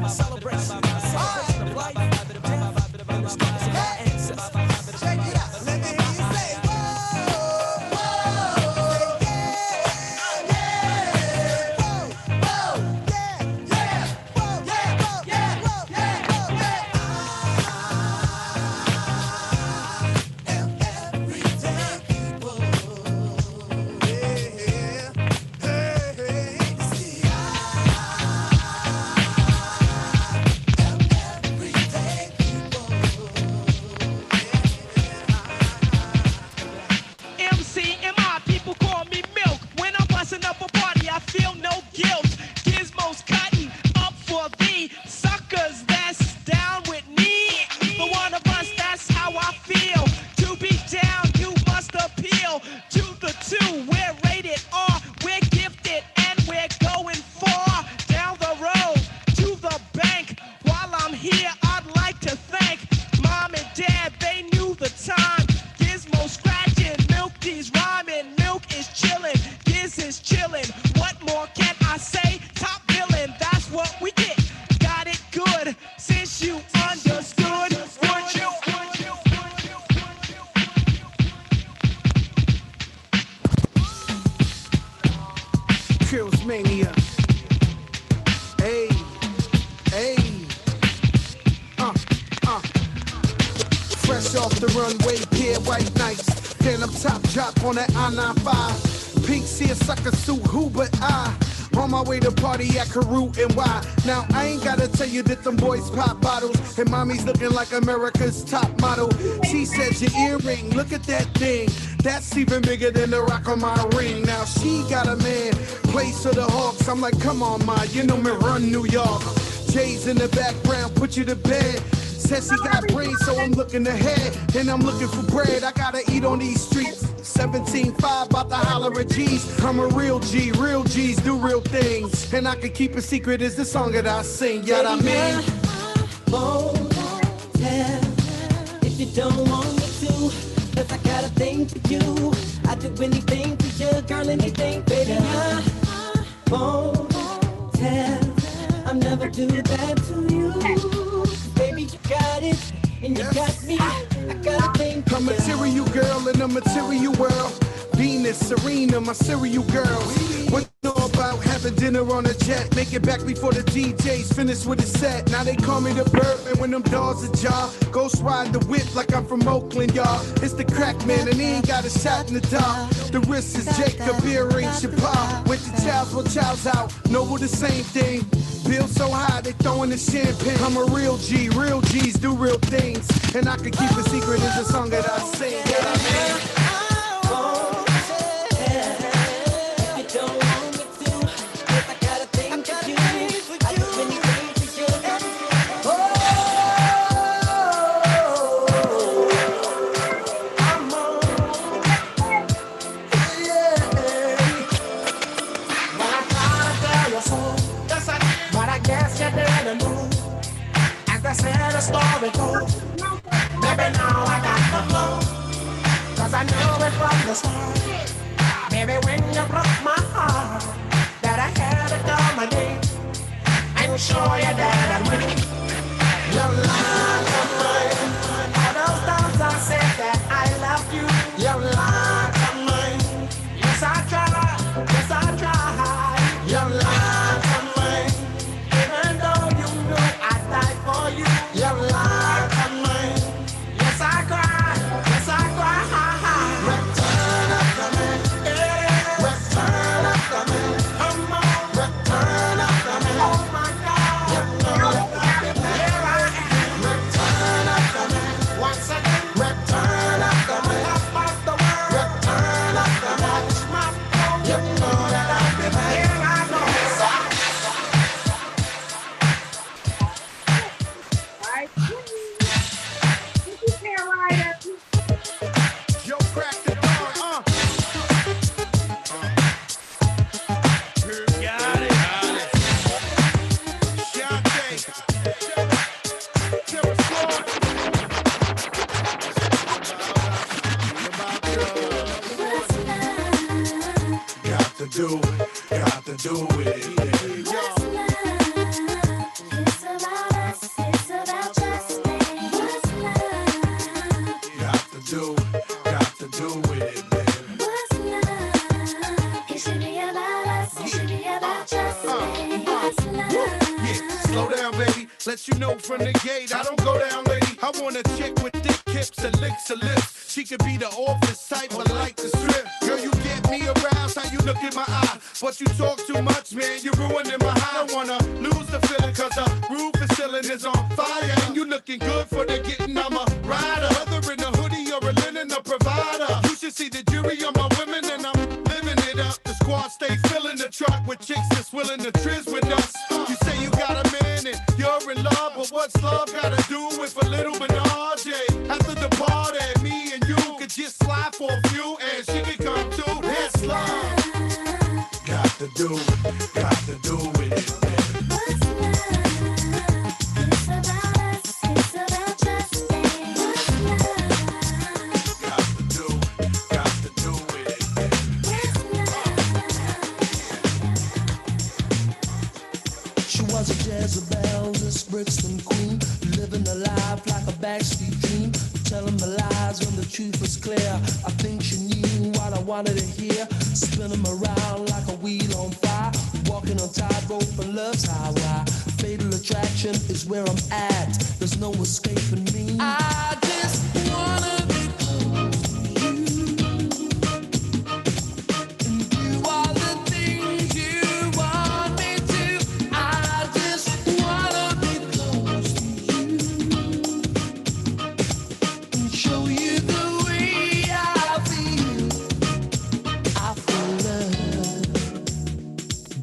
a celebration of life, death, and the struggles of our ancestors. Check it out. Let me hear you say, whoa, whoa, yeah, yeah, whoa, whoa, yeah, yeah, whoa, yeah, whoa, yeah, whoa, yeah, whoa, yeah. And everyday people, yeah, hey, hey, see, everyday people, MCMI, people call me Milk. When I'm busting up a party, I feel no guilt. Gizmos cutting up for the suckers that's down with me. For one of us, that's how I feel. To be down, you must appeal to the two. We're rated R, we're gifted, and we're going far down the road to the bank. While I'm here, I'd like to thank Mom and Dad, they knew the time. Gizmo scratching, Milky's rhyming, Milk is chillin', Giz is chillin'. What more can I say? Top villain, that's what we get. Got it good, since you understood. Would you? Kills Mania. Hey, hey, fresh off the runway, pair white nights. Phantom top drop on that I-95. Pink seersucker suit, who but I? On my way to party at Karoo and Y. Now I ain't gotta tell you that them boys pop bottles and mommy's looking like America's top model. She said your earring, look at that thing. That's even bigger than the rock on my ring. Now she got a man, plays for the Hawks. I'm like, come on, ma, you know me run New York. Jay's in the background, put you to bed. Says he got brains, so I'm looking ahead. And I'm looking for bread, I gotta eat on these streets. 17.5, about to holler at G's. I'm a real G, real G's do real things. And I can keep a secret, is the song that I sing. Yeah, I mean, won't tell if you don't want me to. Cause I got a thing for you. I do anything for you, girl, anything, baby. I won't tell. I'll never do that to you. Baby, you got it, and you got me. I got a thing for a material girl in a material world. Venus, Serena, my serial girls. What you know about having dinner on a jet? Make it back before the DJ's finished with his set. Now they call me the Birdman when them doors ajar. Ghost ride the whip like I'm from Oakland, y'all. It's the crack man and he ain't got a shot in the dark. The wrist is Jacob, earring Chappelle. With the child's, well, child's out. Noble the same thing. Bill so high, they throwing the champagne. I'm a real G, real G's do real things. And I can keep a secret, is the song that I sing. Yeah, I mean, story goes. Baby, now I got the flow. Cause I knew it from the start. Baby, when you broke my heart, that I had to come again and show you that I win. Your love of mine. All those times I said that I love you. Your love of mine. Yes, I tried. Yes, I tried. Your love of mine. Even though you knew I'd die for you. Your life of mine. Yes, I cry. Yes, I cry. Return of the man. Yeah. Return of the man. Come on. Return of the man. Oh my God. You know that here I am. Return of the man. Once again. Return of the man. Up off the world. Return of the man. Watch my phone. You know that I'll be back. Here I go. Yo, crack the dawn, Got it. Shante. Got to do it. Yeah. Yeah, slow down, baby. Let you know from the gate, I don't go down, lady. I want a chick with thick hips and licks her lips. She could be the office type, but like the strip. Girl, you get me aroused, how you look in my eye. But you talk too much, man, you're ruining my high. I don't wanna lose the feeling, cause the roof is ceiling is on fire. And you looking good for the getting, I'm a rider. Whether in a hoodie or a linen, a provider. You should see the jury on my women, and I'm living it up. The squad stay filling the truck with chicks that's willing to trizz with us. You say you got a man and you're in love, but what's love gotta do with a little menage? After the party, me and you could just slide for a few, and she could come too. That's love. Got to do with it. Was a Jezebel, this Brixton queen, living a life like a backstreet dream, telling the lies when the truth was clear. I think she knew what I wanted to hear, spinning around like a wheel on fire, walking on tightrope and love's highway. Fatal attraction is where I'm at, there's no escaping me. I just wanna be close to you and do all the things you want me to. I just wanna be close to you and show you the way I feel love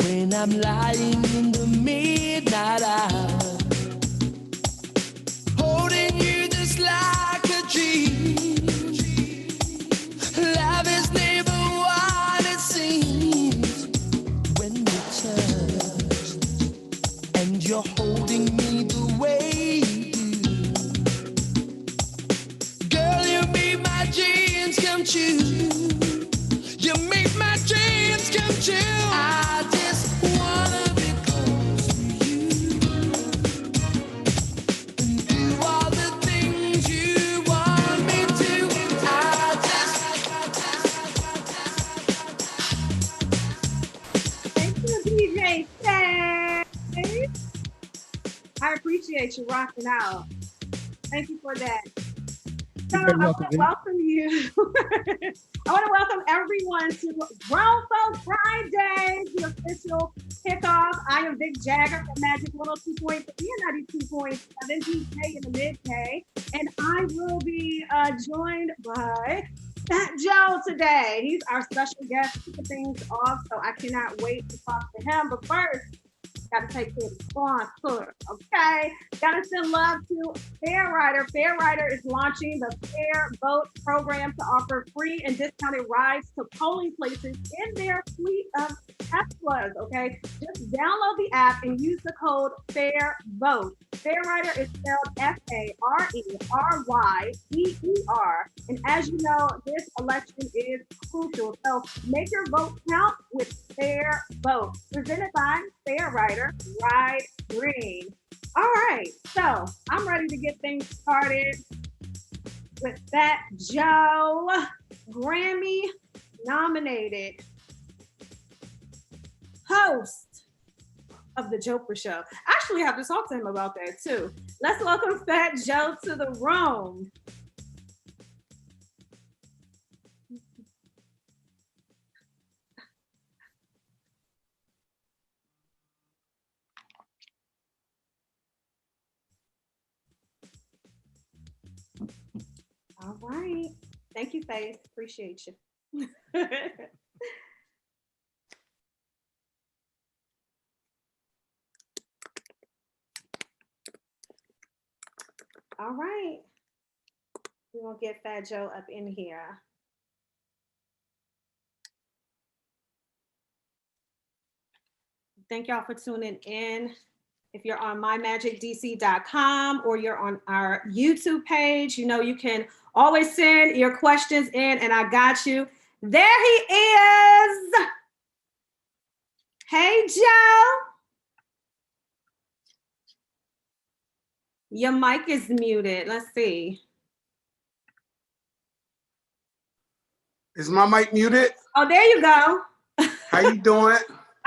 when I'm lying in the midnight hour, holding you just like a dream. Love is never what it seems when you touch and you're holding me the way you do. Girl, you make my dreams come true. You make my dreams come true. I just wanna be close to you and do all the things you want me to. Thank you, DJ Say. I appreciate you rocking out. Thank you for that. So I want to welcome you. I want to welcome everyone to Grown Folk Friday, the official kickoff. I am Vic Jagger from Magic 102.3 and 92.7 DJ in the mid-K. And I will be joined by Fat Joe today. He's our special guest to kick things off, so I cannot wait to talk to him. But first, got to take care of the sponsor, okay? Got to send love to FareRyder. FareRyder is launching the Fair Vote program to offer free and discounted rides to polling places in their fleet of Teslas, okay? Just download the app and use the code FAIRVOTE. FareRyder is spelled FaRyder. And as you know, this election is crucial. So make your vote count with Fair Vote. Presented by FareRyder. Ride green. All right, so I'm ready to get things started with Fat Joe, Grammy nominated host of the Joker Show. I actually have to talk to him about that too. Let's welcome Fat Joe to the room. All right. Thank you, Faith. Appreciate you. All right. We're going to get Fat Joe up in here. Thank y'all for tuning in. If you're on mymagicdc.com or you're on our YouTube page, you know you can always send your questions in and I got you. There he is. Hey, Joe. Your mic is muted. Let's see. Is my mic muted? Oh, there you go. How you doing?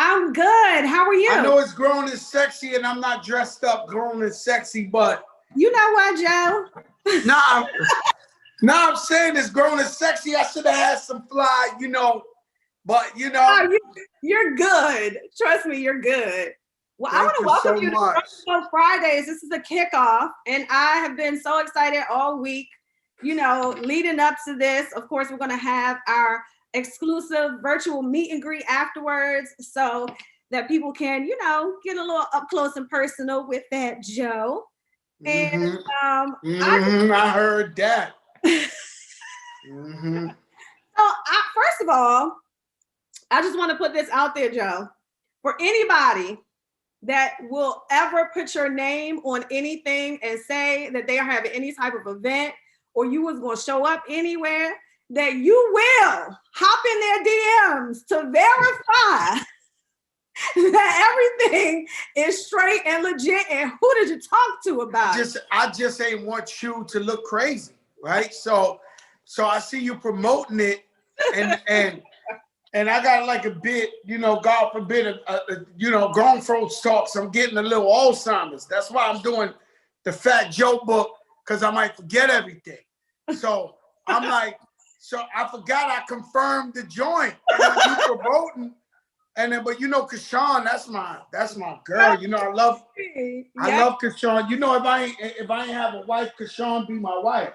I'm good. How are you? I know it's grown and sexy, and I'm not dressed up grown and sexy, but you know what, Joe? nah, I'm saying it's grown and sexy. I should have had some fly, but Oh, you're good. Trust me, you're good. Well, I want to welcome you to Grown Fridays. This is a kickoff, and I have been so excited all week, leading up to this. Of course, we're going to have our exclusive virtual meet and greet afterwards so that people can, get a little up close and personal with that Joe. And I heard that. So, first of all, I just want to put this out there, Joe. For anybody that will ever put your name on anything and say that they are having any type of event or you was going to show up anywhere, that you will hop in their DMs to verify that everything is straight and legit. And who did you talk to about it? I just ain't want you to look crazy, right? So I see you promoting it, and I got like a bit, God forbid, grown folks talks. I'm getting a little Alzheimer's. That's why I'm doing the Fat Joe book, because I might forget everything. So I'm like, I forgot I confirmed the joint. And you promoting, but Kashawn, that's my girl. I love Kashawn. If I ain't have a wife, Kashawn be my wife.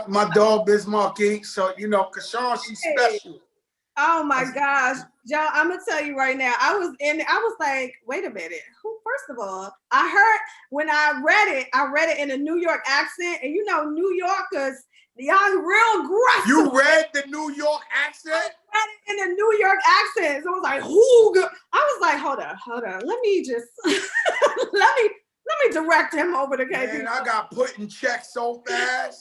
my dog Bismarck Inc. So Kashawn, she's special. Oh my gosh, Joe, I'm gonna tell you right now. I was like, wait a minute. First of all, I heard when I read it in a New York accent, and New Yorkers, y'all real aggressive. You read the New York accent? I read it in a New York accent. So I was like, who? I was like, hold on. Let me just let me direct him over to KP. Man, I got put in check so fast.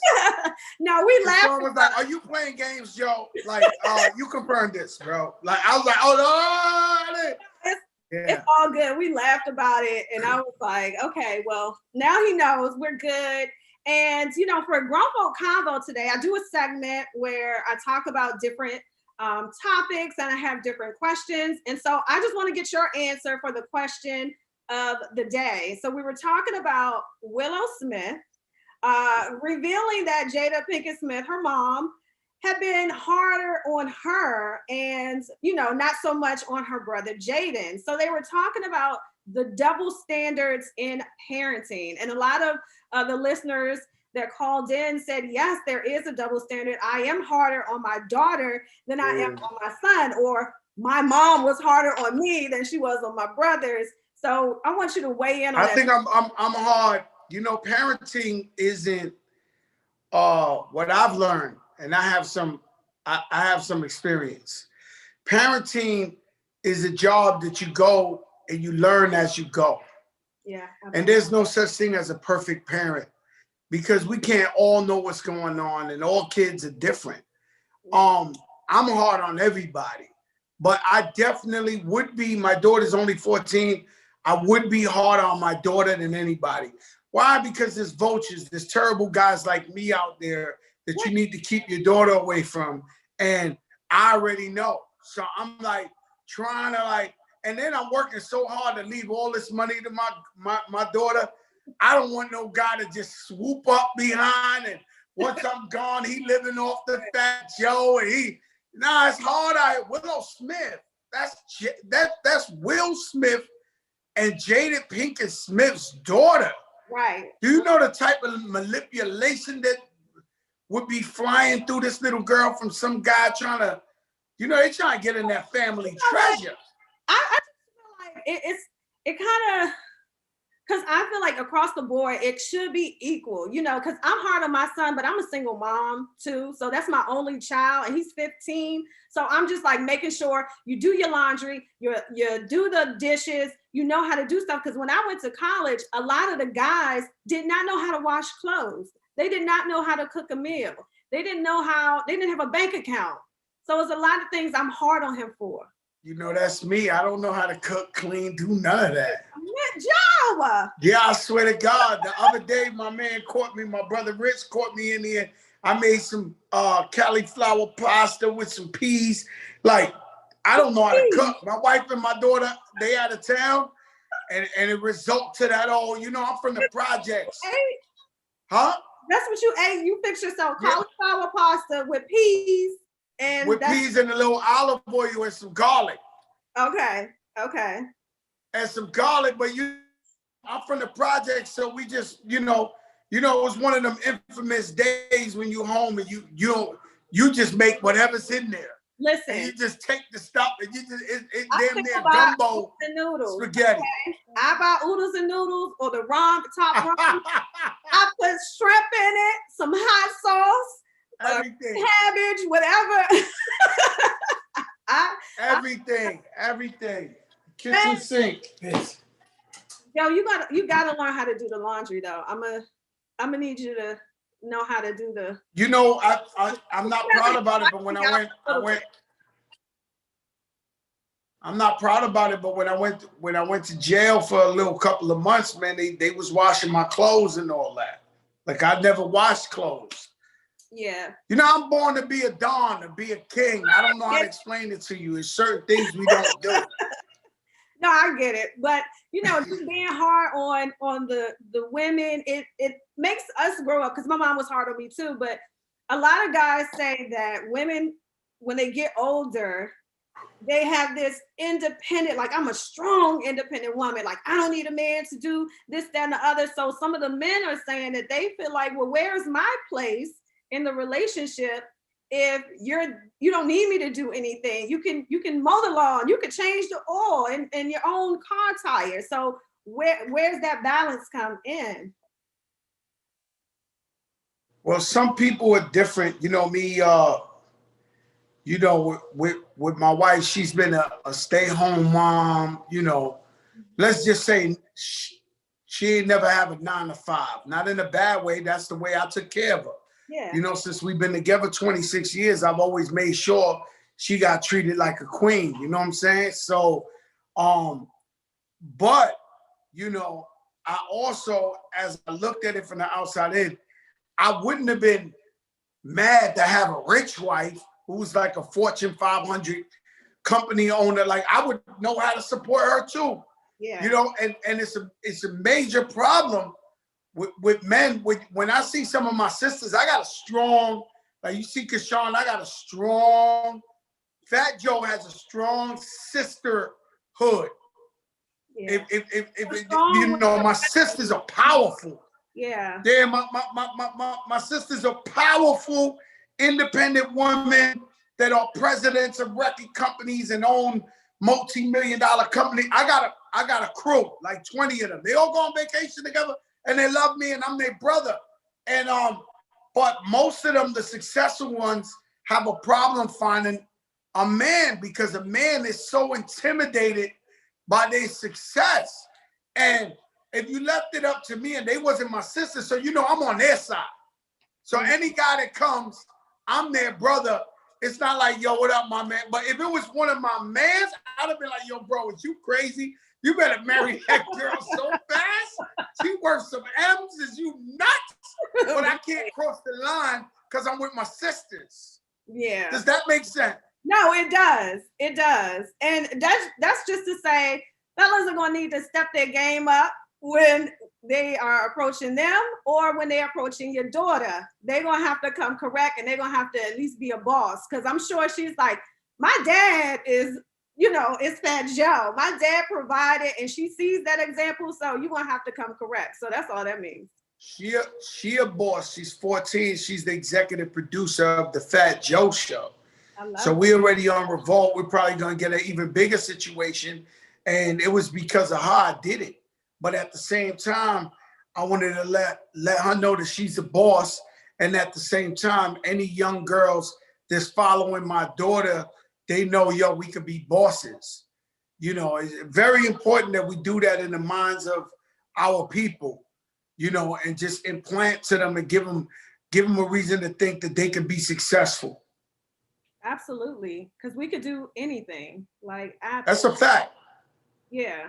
No, we laughed. Someone was like, "Are you playing games, Joe? Like, you confirmed this, bro." Like, I was like, "Oh no!" It's all good. We laughed about it, and I was like, "Okay, well, now he knows we're good." And for a grown folk convo today, I do a segment where I talk about different topics, and I have different questions. And so I just want to get your answer for the question of the day. So we were talking about Willow Smith, revealing that Jada Pinkett Smith, her mom, had been harder on her and, not so much on her brother Jaden. So they were talking about the double standards in parenting. And a lot of the listeners that called in said, yes, there is a double standard. I am harder on my daughter than I am on my son, or my mom was harder on me than she was on my brothers. So I want you to weigh in on that. I think I'm hard. Parenting isn't what I've learned, and I have some experience. Parenting is a job that you go and you learn as you go. Yeah. And there's no such thing as a perfect parent, because we can't all know what's going on, and all kids are different. I'm hard on everybody, but I definitely would be. My daughter's only 14. I would be harder on my daughter than anybody. Why? Because there's vultures, there's terrible guys like me out there that you need to keep your daughter away from. And I already know. So I'm like trying to and then I'm working so hard to leave all this money to my daughter. I don't want no guy to just swoop up behind, and once I'm gone, he living off the Fat Joe, and it's hard. Willow Smith, that's Will Smith and Jada Pinkett Smith's daughter. Right. Do you know the type of manipulation that would be flying through this little girl from some guy trying to, they trying to get in that family treasure? I just feel like it kind of, because I feel like across the board, it should be equal, because I'm hard on my son, but I'm a single mom too. So that's my only child, and he's 15. So I'm just like making sure you do your laundry, you do the dishes, you know how to do stuff. Because when I went to college, a lot of the guys did not know how to wash clothes. They did not know how to cook a meal. They didn't have a bank account. So it's a lot of things I'm hard on him for. That's me. I don't know how to cook, clean, do none of that. Joe! Yeah, I swear to God. The other day, my brother Rich caught me in there. I made some cauliflower pasta with some peas. Like, I don't know how to cook. My wife and my daughter, they out of town, and it result to that all. You know, I'm from the projects. Huh? That's what you ate. You fix yourself cauliflower pasta with peas and peas and a little olive oil and some garlic. Okay. And some garlic, but I'm from the project, so we just, it was one of them infamous days when you home and you just make whatever's in there. Listen, and you just take the stuff and you just it's damn near gumbo and noodles. Spaghetti. Okay? I buy oodles and noodles or the top ramen. I put shrimp in it, some hot sauce, everything, cabbage, whatever. Everything. Kitchen sink. Yes. Yo, you gotta learn how to do the laundry though. I'm gonna need you to know how to do the. I'm not proud about it, but when I went. I'm not proud about it, but when I went to jail for a little couple of months, man, they was washing my clothes and all that. Like I never washed clothes. Yeah. I'm born to be a don, to be a king. I don't know how to explain it to you. It's certain things we don't do. No, I get it. But just being hard on the women, it makes us grow up, because my mom was hard on me too. But a lot of guys say that women, when they get older, they have this independent, like I'm a strong, independent woman. Like I don't need a man to do this, that, and the other. So some of the men are saying that they feel like, well, where's my place in the relationship if you don't need me to do anything? You can mow the lawn, you can change the oil in your own car tire. So where's that balance come in? Well, some people are different. Me, with my wife, she's been a stay-home mom. Let's just say she ain't never have a 9 to 5. Not in a bad way. That's the way I took care of her. Yeah. Since we've been together 26 years, I've always made sure she got treated like a queen. You know what I'm saying? So, but I also, as I looked at it from the outside in, I wouldn't have been mad to have a rich wife who's like a Fortune 500 company owner. Like I would know how to support her too. Yeah. And it's a major problem with men. When I see some of my sisters, I got a strong, like you see Kashawn, I got a strong, Fat Joe has a strong sisterhood. Yeah. My sisters are powerful. Yeah. My sisters are powerful, independent women that are presidents of record companies and own multi-million-dollar company. I got a crew, like 20 of them. They all go on vacation together and they love me and I'm their brother. And but most of them, the successful ones, have a problem finding a man because a man is so intimidated by their success. And if you left it up to me and they wasn't my sister, so I'm on their side. So any guy that comes, I'm their brother. It's not like, yo, what up, my man? But if it was one of my mans, I'd have been like, yo, bro, is you crazy? You better marry that girl so fast. She worth some M's. Is you nuts? But I can't cross the line because I'm with my sisters. Yeah. Does that make sense? No, it does. It does. And that's just to say, fellas are going to need to step their game up when they are approaching them or when they're approaching your daughter. They're going to have to come correct and they're going to have to at least be a boss. Because I'm sure she's like, my dad is, it's Fat Joe. My dad provided and she sees that example. So you're going to have to come correct. So that's all that means. She a boss. She's 14. She's the executive producer of the Fat Joe Show. So we already on Revolt. We're probably going to get an even bigger situation. And it was because of her I did it. But at the same time, I wanted to let her know that she's the boss. And at the same time, any young girls that's following my daughter, they know, yo, we could be bosses. It's very important that we do that in the minds of our people, and just implant to them and give them a reason to think that they can be successful. Absolutely. Because we could do anything. Like, that's a fact. Yeah.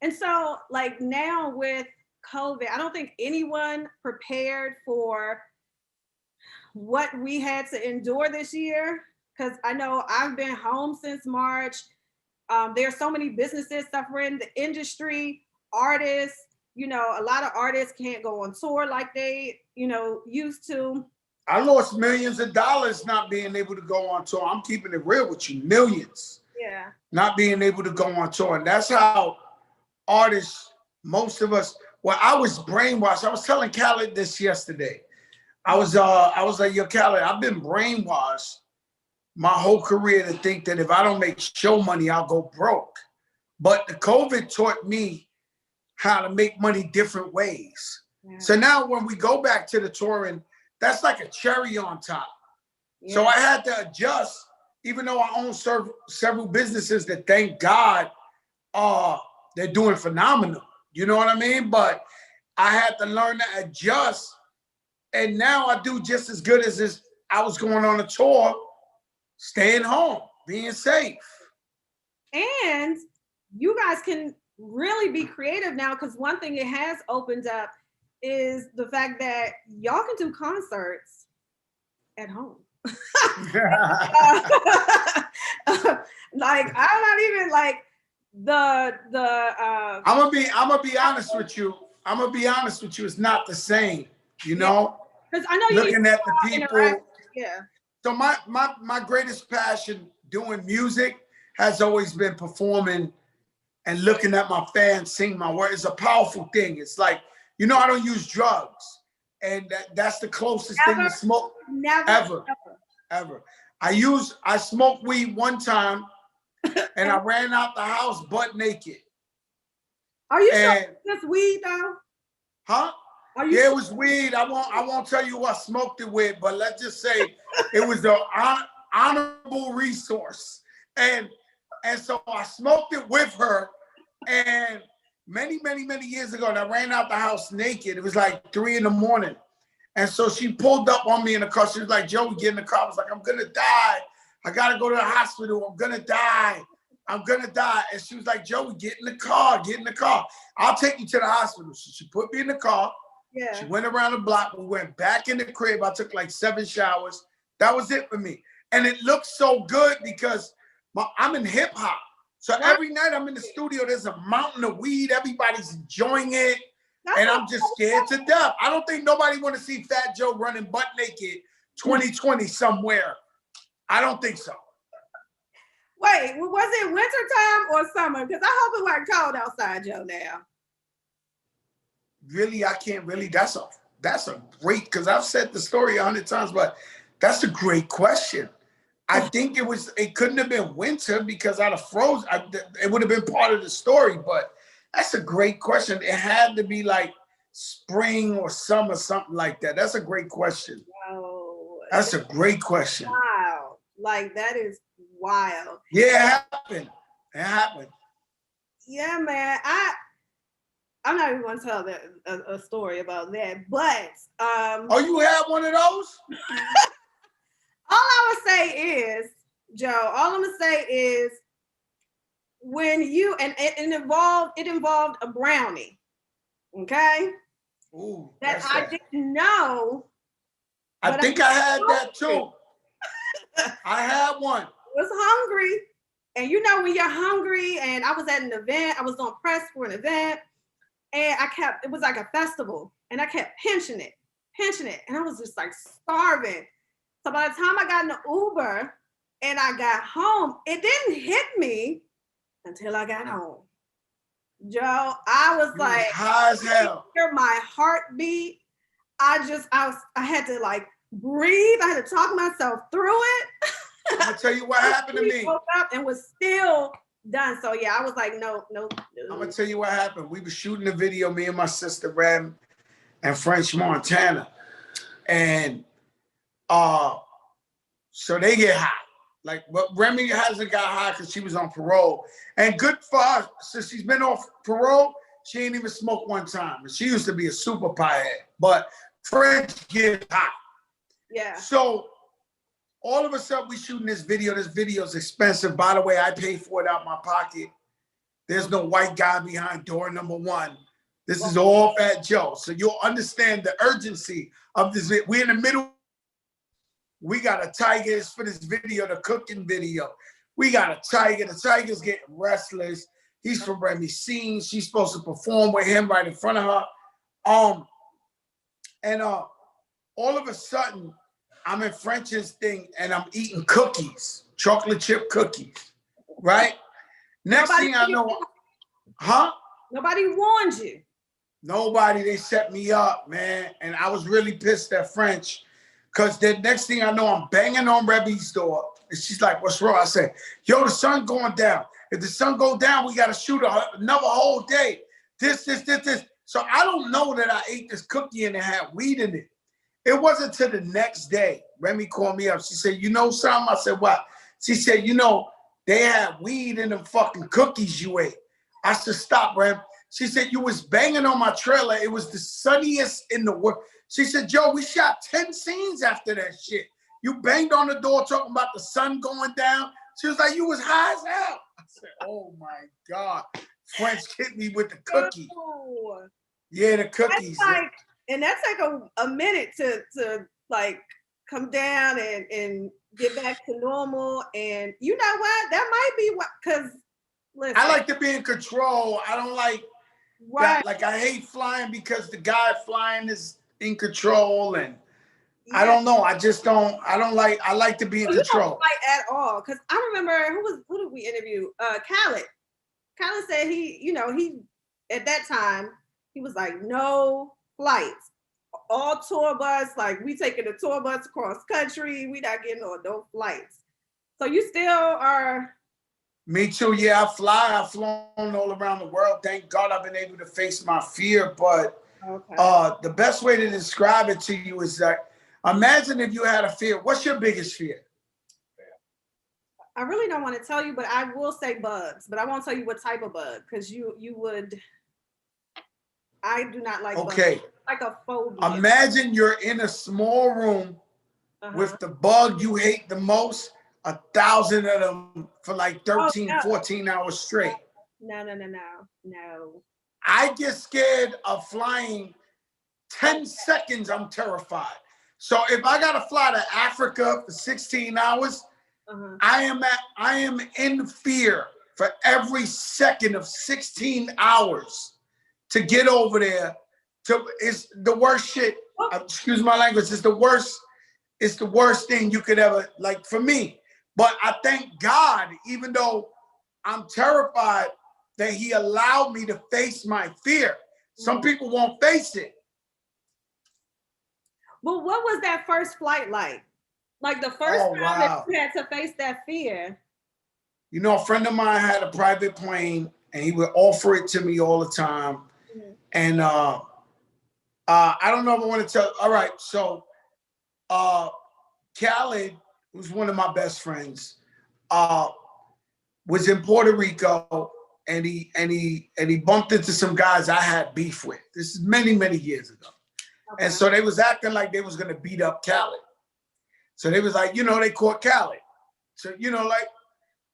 And so, like, now with COVID, I don't think anyone prepared for what we had to endure this year. because I know I've been home since March. There are so many businesses suffering, the industry, artists, you know, a lot of artists can't go on tour like they, you know, used to. I lost millions of dollars not being able to go on tour. I'm keeping it real with you. Millions. Yeah. Not being able to go on tour. And that's how artists, most of us, well, I was brainwashed. I was telling Khaled this yesterday. I was like, yo, Khaled, I've been brainwashed my whole career to think that if I don't make show money, I'll go broke. But the COVID taught me how to make money different ways. Yeah. So now when we go back to the touring, that's like a cherry on top. Yeah. So I had to adjust, even though I own several businesses that, thank God, they're doing phenomenal. You know what I mean? But I had to learn to adjust. And now I do just as good as I was going on a tour, staying home, being safe. And you guys can really be creative now, because one thing it has opened up is the fact that y'all can do concerts at home. Like, I'm not even like I'm gonna be honest with you. I'm gonna be honest with you. It's not the same, you know. Because I know looking at the people. Yeah. So my greatest passion doing music has always been performing and looking at my fans sing my words. It's a powerful thing. It's like, you know, I don't use drugs, and that's the closest thing to smoke ever. I smoked weed one time, and I ran out the house butt naked. Are you sure it's weed though? Huh? Yeah, it was weed. I won't tell you what I smoked it with, but let's just say it was an honorable resource. And so I smoked it with her, and many years ago, and I ran out the house naked. It was like 3 a.m. And so she pulled up on me in the car. She was like, Joe, get in the car. I was like, I'm gonna die. I gotta go to the hospital. I'm gonna die. And she was like, Joey, get in the car. I'll take you to the hospital. So she put me in the car. Yeah. She went around the block. We went back in the crib. I took like 7 showers. That was it for me. And it looked so good because I'm in hip hop. So every night I'm in the studio, there's a mountain of weed. Everybody's enjoying it. And I'm just scared to death. I don't think nobody want to see Fat Joe running butt naked 2020 somewhere. I don't think so. Wait, was it wintertime or summer? Because I hope it wasn't cold outside, Joe, now. Really, I can't really. That's a great, because I've said the story 100 times, but that's a great question. I think it couldn't have been winter because I'd have frozen. It would have been part of the story, but that's a great question. It had to be like spring or summer, something like that. That's a great question. Wow. That's a great question. Wow. Like, that is wild. Yeah, it happened. Yeah, man. I'm not even going to tell a story about that, but oh, you had one of those? All I would say is, Joe, all I'm gonna say is when you and it involved a brownie. Okay? Ooh, that I didn't know. I think I had that too. I had one. I was hungry. And you know when you're hungry, and I was at an event, I was on press for an event, and it was like a festival, and I kept pinching it, and I was just like starving. So by the time I got in the Uber and I got home, it didn't hit me until I got home. Joe, I was like, high as hell. Hear my heartbeat. I had to like breathe. I had to talk myself through it. I'm gonna tell you what happened to me. Woke up and was still done. So yeah, I was like, no. I'm gonna tell you what happened. We were shooting a video, me and my sister Rem and French Montana, and so they get high. Like, but Remy hasn't got high because she was on parole. And good for her, since she's been off parole, she ain't even smoked one time. And she used to be a super piehead. But French get high. Yeah. So all of a sudden we shooting this video. This video is expensive. By the way, I paid for it out my pocket. There's no white guy behind door number 1. This is all Fat Joe. So you'll understand the urgency of this. We're in the middle we got a tiger. It's for this video, the cooking video. We got a tiger. The tiger's getting restless. He's from Remy Scene. She's supposed to perform with him right in front of her. All of a sudden, I'm in French's thing and I'm eating cookies, chocolate chip cookies, right? Next thing I know, Nobody warned you. Nobody, they set me up, man. And I was really pissed at French because the next thing I know, I'm banging on Rebby's door. And she's like, what's wrong? I said, yo, the sun going down. If the sun go down, we got to shoot another whole day. This. So I don't know that I ate this cookie and it had weed in it. It wasn't till the next day. Remy called me up. She said, you know something? I said, what? She said, you know, they had weed in them fucking cookies you ate. I said, stop, Rem. She said, you was banging on my trailer. It was the sunniest in the world. She said, Joe, we shot 10 scenes after that shit. You banged on the door talking about the sun going down. She was like, you was high as hell. I said, oh my God. French hit me with the cookie. Oh. Yeah, the cookies. That's like a minute to like come down and get back to normal. And you know what? That might be what, because listen. I like to be in control. I don't like that. Like I hate flying because the guy flying is in control and I don't know. I like to be in control. You don't fight at all. Cause I remember who did we interview? Khaled. Khaled said he at that time, he was like, no flights. All tour bus, like we taking a tour bus across country. We not getting on no flights. So you still are. Me too. Yeah, I fly. I've flown all around the world. Thank God I've been able to face my fear. But the best way to describe it to you is that imagine if you had a fear. What's your biggest fear? I really don't want to tell you, but I will say bugs. But I won't tell you what type of bug because you would. I do not like bugs. Like a phobia. Imagine you're in a small room with the bug you hate the most, 1,000 of them for like 13, 14 hours straight. No. I get scared of flying 10 seconds, I'm terrified. So if I gotta fly to Africa for 16 hours, I am in fear for every second of 16 hours to get over there. It's the worst shit. Excuse my language. It's the worst thing you could ever, like, for me. But I thank God, even though I'm terrified, that he allowed me to face my fear. Some people won't face it. But what was that first flight like? Like the first time that you had to face that fear? You know, a friend of mine had a private plane and he would offer it to me all the time. And I don't know if I want to tell. All right, so Khaled, who's one of my best friends, was in Puerto Rico, and he bumped into some guys I had beef with. This is many years ago, and so they was acting like they was gonna beat up Khaled. So they was like, they caught Khaled. So like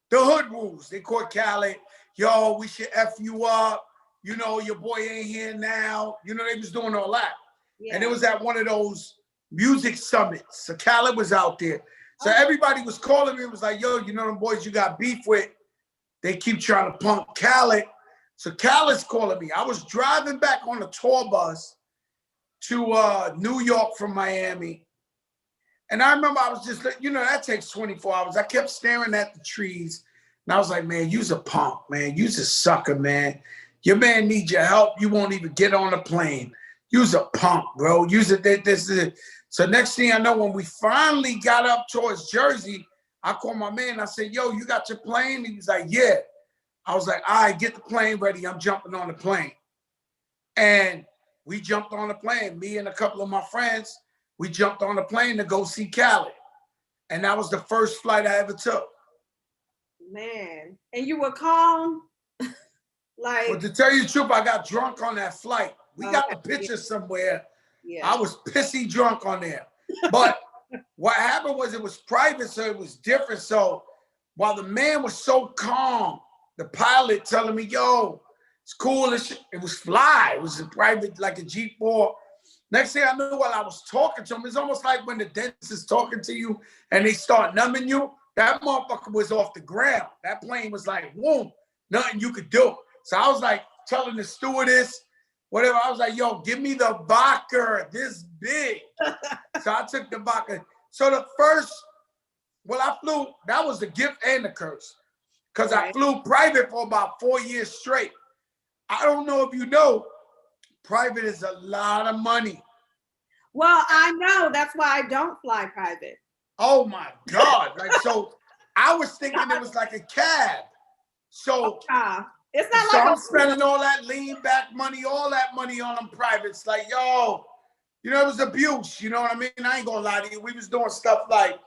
the hood rules, they caught Khaled. Yo, we should F you up. Your boy ain't here now. They was doing all that. Yeah. And it was at one of those music summits. So Khaled was out there. So everybody was calling me and was like, yo, them boys you got beef with, they keep trying to punk Khaled. So Khaled's calling me. I was driving back on a tour bus to New York from Miami. And I remember I was just, that takes 24 hours. I kept staring at the trees. And I was like, man, you's a punk, man. You's a sucker, man. Your man needs your help. You won't even get on a plane. You's a punk, bro. So next thing I know, when we finally got up towards Jersey, I called my man. I said, yo, you got your plane? He was like, yeah. I was like, all right, get the plane ready. I'm jumping on the plane. And we jumped on the plane. Me and a couple of my friends, we jumped on the plane to go see Khaled. And that was the first flight I ever took. Man. And you were calm? But to tell you the truth, I got drunk on that flight. We got the picture somewhere. Yeah. I was pissy drunk on there. But what happened was it was private, so it was different. So while the man was so calm, the pilot telling me, yo, it's cool. It was fly. It was a private, like a G4. Next thing I knew, while I was talking to him, it's almost like when the dentist is talking to you and they start numbing you. That motherfucker was off the ground. That plane was like, whoom, nothing you could do. So I was like telling the stewardess, whatever, I was like, yo, give me the vodka this big. So I took the vodka. So the first, well, I flew, that was the gift and the curse. Because I flew private for about 4 years straight. I don't know if you know, private is a lot of money. Well, I know. That's why I don't fly private. Oh my God. Like, so I was thinking it was like a cab. So it's not so like I'm spending all that lean back money, all that money on them privates. Like, yo, you know, it was abuse. You know what I mean? I ain't gonna lie to you. We was doing stuff like,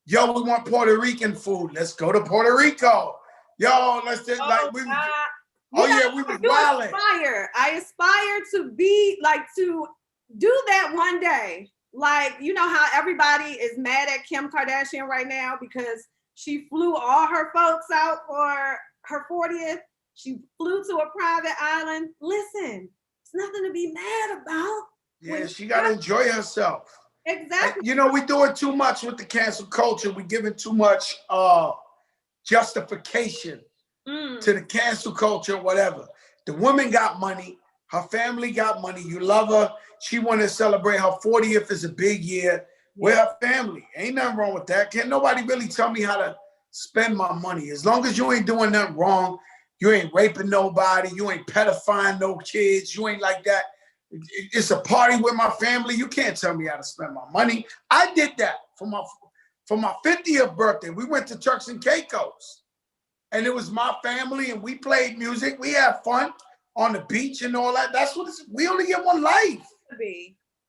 yo, we want Puerto Rican food. Let's go to Puerto Rico. Yo, let's just like we was, we was wilding. I aspire to be like to do that one day. Like, you know how everybody is mad at Kim Kardashian right now because she flew all her folks out for her 40th. She flew to a private island. Listen, it's nothing to be mad about. Yeah, she got to enjoy herself. Exactly. You know, we doing too much with the cancel culture. We giving too much justification to the cancel culture, whatever. The woman got money. Her family got money. You love her. She want to celebrate her 40th is a big year with her family. Ain't nothing wrong with that. Can't nobody really tell me how to spend my money. As long as you ain't doing nothing wrong, you ain't raping nobody, you ain't pedophiling no kids, you ain't like that. It's a party with my family. You can't tell me how to spend my money. I did that for my 50th birthday. We went to Turks and Caicos. And it was my family and we played music. We had fun on the beach and all that. That's what we only get one life.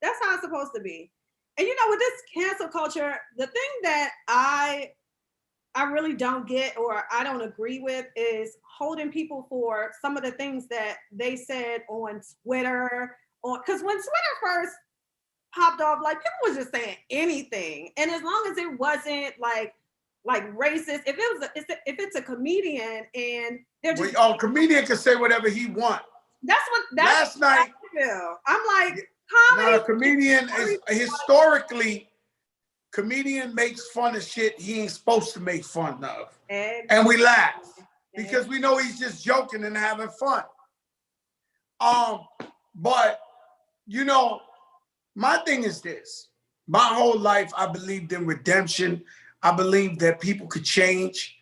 That's how it's supposed to be. And you know, with this cancel culture, the thing that I really don't get or I don't agree with is holding people for some of the things that they said on Twitter. Because when Twitter first popped off, like people was just saying anything. And as long as it wasn't like racist, if it's a comedian and they're just comedian can say whatever he want. That's last night. I'm like, comedy. Now, a comedian is historically, comedian makes fun of shit he ain't supposed to make fun of. And we laugh because we know he's just joking and having fun. But you know, my thing is this. My whole life, I believed in redemption. I believed that people could change.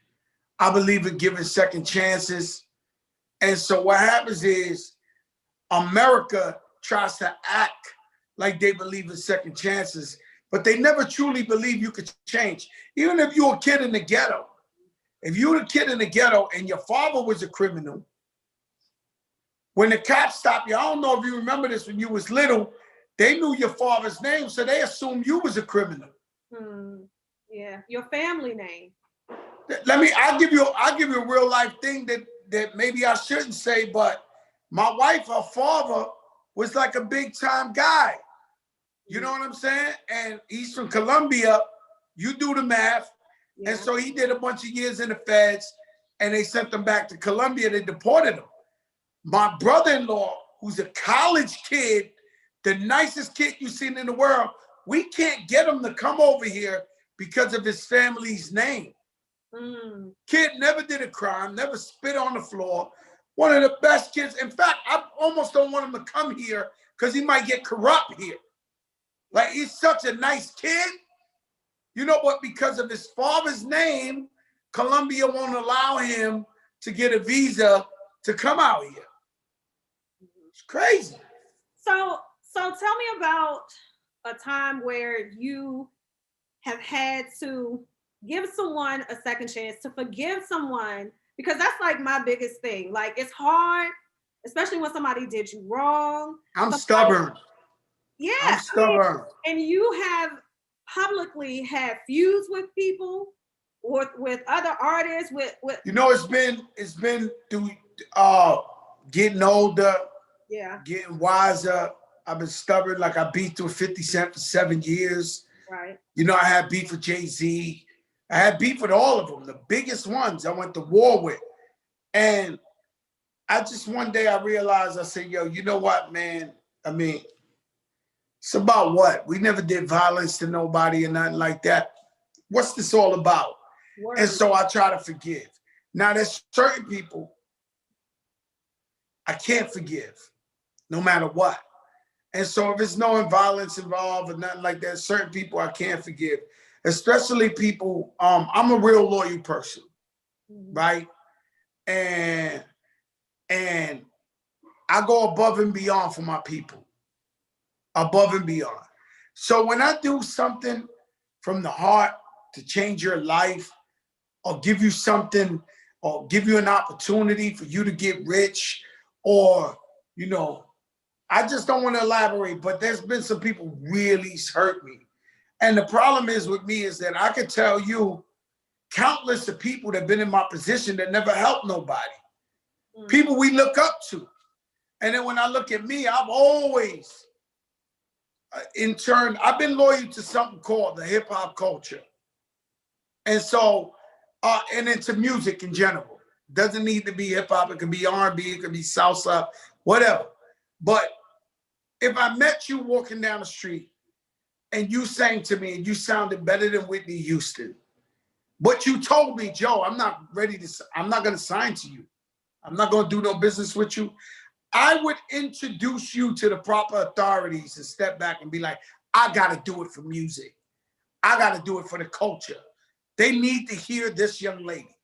I believe in giving second chances. And so what happens is America tries to act like they believe in second chances, but they never truly believe you could change. Even if you're a kid in the ghetto, if you were a kid in the ghetto and your father was a criminal, when the cops stop you, I don't know if you remember this when you was little, they knew your father's name, so they assumed you was a criminal. Yeah, your family name. I'll give you a real life thing that maybe I shouldn't say, but my wife, her father was like a big time guy. You know what I'm saying? And he's from Colombia. You do the math. Yeah. And so he did a bunch of years in the feds and they sent him back to Colombia. They deported him. My brother-in-law, who's a college kid, the nicest kid you've seen in the world, we can't get him to come over here because of his family's name. Kid never did a crime, never spit on the floor. One of the best kids. In fact, I almost don't want him to come here because he might get corrupt here. Like, he's such a nice kid. You know what? Because of his father's name, Colombia won't allow him to get a visa to come out here. It's crazy. So tell me about a time where you have had to give someone a second chance, to forgive someone, because that's like my biggest thing. Like, it's hard, especially when somebody did you wrong. I'm stubborn. Yeah. I'm stubborn. And you have publicly had feuds with people, or with other artists, with you know, it's been through getting older, getting wiser. I've been stubborn. Like, I beat through 50 Cent for 7 years. Right. You know, I had beef with Jay-Z. I had beef with all of them, the biggest ones I went to war with. And I just, one day I realized, I said, yo, you know what, man? I mean, It's about what? We never did violence to nobody and nothing like that. What's this all about? Word. And so I try to forgive. Now there's certain people I can't forgive, no matter what. And so if there's no violence involved or nothing like that, certain people I can't forgive, especially people, I'm a real loyal person, right? And I go above and beyond for my people, above and beyond. So when I do something from the heart to change your life or give you something or give you an opportunity for you to get rich or, you know, I just don't want to elaborate, but there's been some people really hurt me. And the problem is with me is that I could tell you countless of people that have been in my position that never helped nobody. People we look up to. And then when I look at me, I've always, in turn, I've been loyal to something called the hip hop culture. And so, and into music in general. Doesn't need to be hip hop. It can be R&B, it can be salsa, whatever. But if I met you walking down the street and you sang to me and you sounded better than Whitney Houston, but you told me, Joe, I'm not going to sign to you. I'm not going to do no business with you. I would introduce you to the proper authorities and step back and be like, I got to do it for music. I got to do it for the culture. They need to hear this young lady,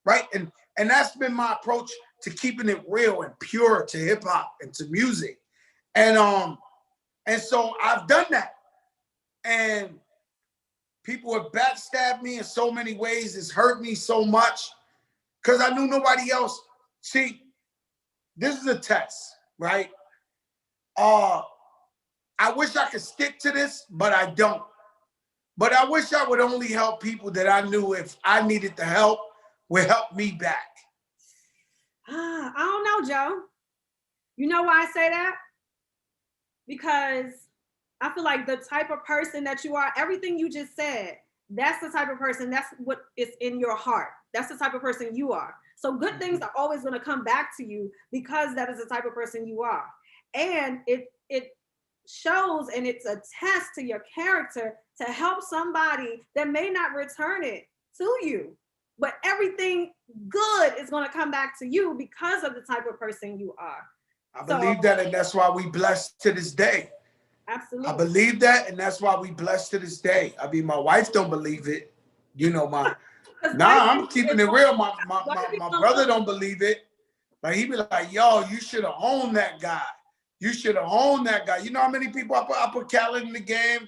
right? And that's been my approach to keeping it real and pure to hip hop and to music. And so I've done that. And people have backstabbed me in so many ways. It's hurt me so much because I knew nobody else. See, this is a test, right? I wish I could stick to this, but I don't. But I wish I would only help people that I knew if I needed the help would help me back. I don't know, Joe. You know why I say that? Because I feel like the type of person that you are, everything you just said, that's the type of person, that's what is in your heart. That's the type of person you are. So good things are always going to come back to you because that is the type of person you are. And it shows and it's a test to your character to help somebody that may not return it to you. But everything good is going to come back to you because of the type of person you are. I believe that, and that's why we blessed to this day. Absolutely. I believe that, and that's why we blessed to this day. I mean, my wife don't believe it. You know, I'm keeping it real. My brother don't believe it. Like, he be like, yo, you should have owned that guy. You should have owned that guy. You know how many people I put Khaled in the game,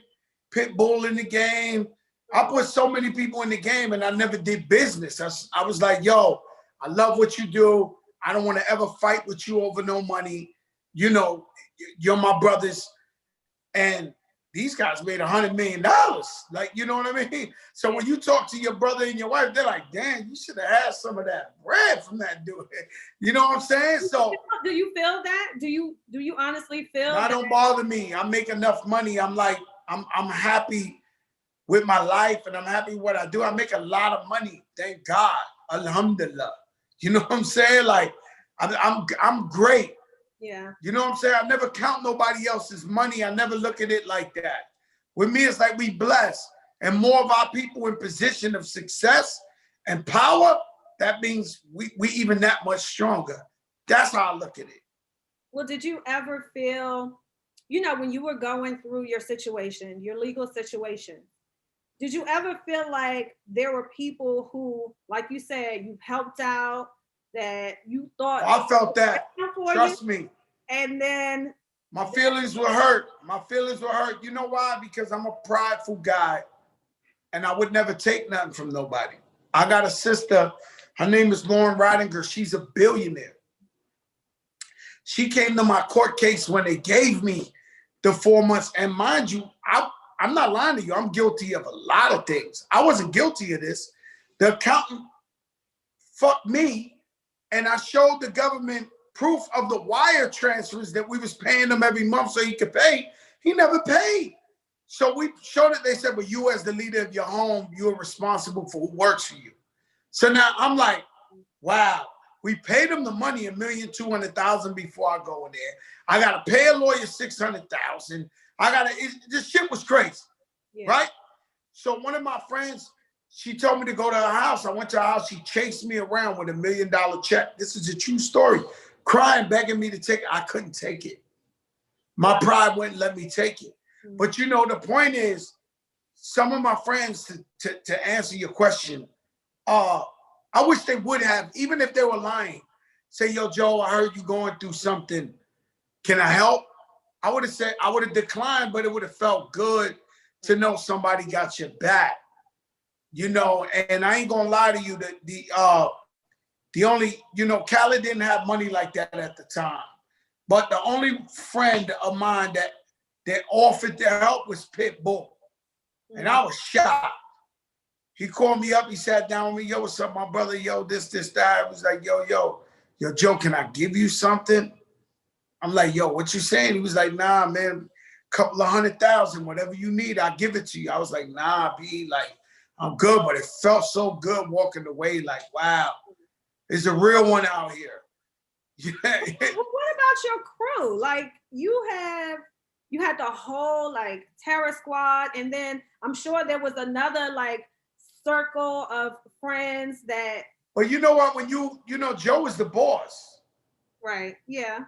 Pitbull in the game. I put so many people in the game, and I never did business. I was like, yo, I love what you do. I don't want to ever fight with you over no money. You know, you're my brothers. And these guys made $100 million. Like, you know what I mean? So when you talk to your brother and your wife, they're like, damn, you should have had some of that bread from that dude. You know what I'm saying? So do you feel that? Do you honestly feel that? Don't bother me. I make enough money. I'm like, I'm happy with my life and I'm happy with what I do. I make a lot of money. Thank God. Alhamdulillah. You know what I'm saying? Like, I'm great. Yeah. You know what I'm saying? I never count nobody else's money. I never look at it like that. With me, it's like we bless. And more of our people in position of success and power, that means we even that much stronger. That's how I look at it. Well, did you ever feel, you know, when you were going through your situation, your legal situation, did you ever feel like there were people who, like you said, you helped out, that you thought— I felt that. Trust me. And then my feelings were hurt. My feelings were hurt. You know why? Because I'm a prideful guy and I would never take nothing from nobody. I got a sister. Her name is Lauren Ridinger. She's a billionaire. She came to my court case when they gave me the 4 months. And mind you, I'm not lying to you. I'm guilty of a lot of things. I wasn't guilty of this. The accountant fucked me. And I showed the government proof of the wire transfers that we was paying him every month so he could pay. He never paid. So we showed it. They said, well, you as the leader of your home, you're responsible for who works for you. So now I'm like, wow, we paid him the money, $1,200,000 before I go in there. I got to pay a lawyer $600,000. This shit was crazy, Yeah. right? So one of my friends, she told me to go to her house. I went to her house. She chased me around with $1 million check. This is a true story. Crying, begging me to take it. I couldn't take it. My pride wouldn't let me take it. But you know, the point is, some of my friends, to answer your question, I wish they would have, even if they were lying, say, yo, Joe, I heard you going through something. Can I help? I would have said, I would have declined, but it would have felt good to know somebody got your back. You know, and I ain't gonna lie to you, that the only, you know, Khaled didn't have money like that at the time. But the only friend of mine that offered to help was Pitbull. And I was shocked. He called me up, he sat down with me, yo, what's up, my brother? Yo, this, that. I was like, yo, Joe, can I give you something? I'm like, yo, what you saying? He was like, nah, man, couple of $100,000, whatever you need, I'll give it to you. I was like, nah, B, like, I'm good, but it felt so good walking away, like, wow, there's a real one out here. What about your crew? Like, you had the whole like terror squad, and then I'm sure there was another like circle of friends that. But you know what? When you know, Joe is the boss. Right. Yeah.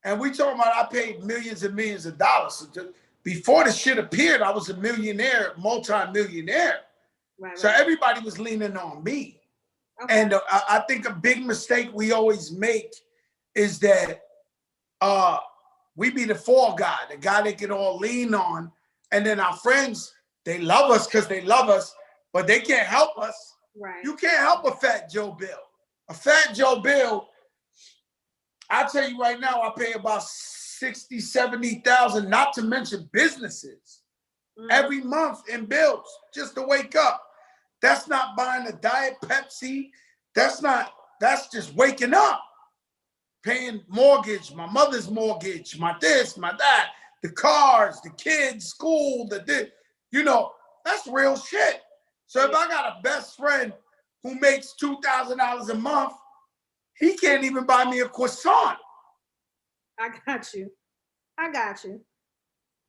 And we talking about I paid millions and millions of dollars. So before the shit appeared, I was a millionaire, multi-millionaire. Right. So everybody was leaning on me. Okay. And I think a big mistake we always make is that we be the fall guy, the guy they can all lean on. And then our friends, they love us because they love us, but they can't help us. Right. You can't help a Fat Joe Bill. A Fat Joe Bill, I tell you right now, I pay about 60, 70,000, not to mention businesses, every month in bills just to wake up. That's not buying a Diet Pepsi. That's just waking up. Paying mortgage, my mother's mortgage, my this, my that, the cars, the kids, school, you know, that's real shit. So if I got a best friend who makes $2,000 a month, he can't even buy me a croissant. I got you.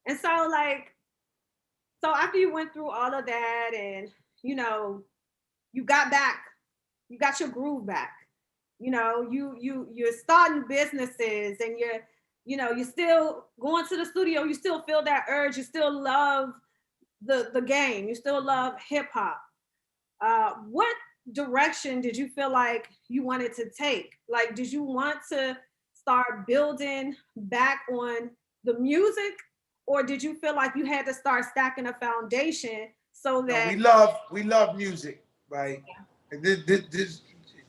And so so after you went through all of that and, you know, you got your groove back. You know, you're starting businesses and you're still going to the studio. You still feel that urge. You still love the game. You still love hip hop. What direction did you feel like you wanted to take? Like, did you want to start building back on the music, or did you feel like you had to start stacking a foundation so that we love music, right? Yeah.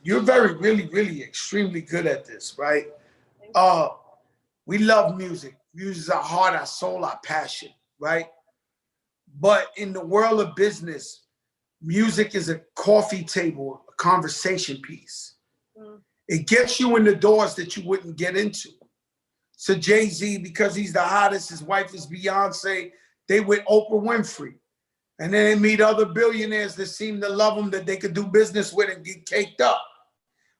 You're really extremely good at this, right? We love music. Music is our heart, our soul, our passion, right? But in the world of business, music is a coffee table, a conversation piece. It gets you in the doors that you wouldn't get into. So Jay-Z, because he's the hottest, his wife is Beyonce, they with Oprah Winfrey. And then they meet other billionaires that seem to love them, that they could do business with and get caked up.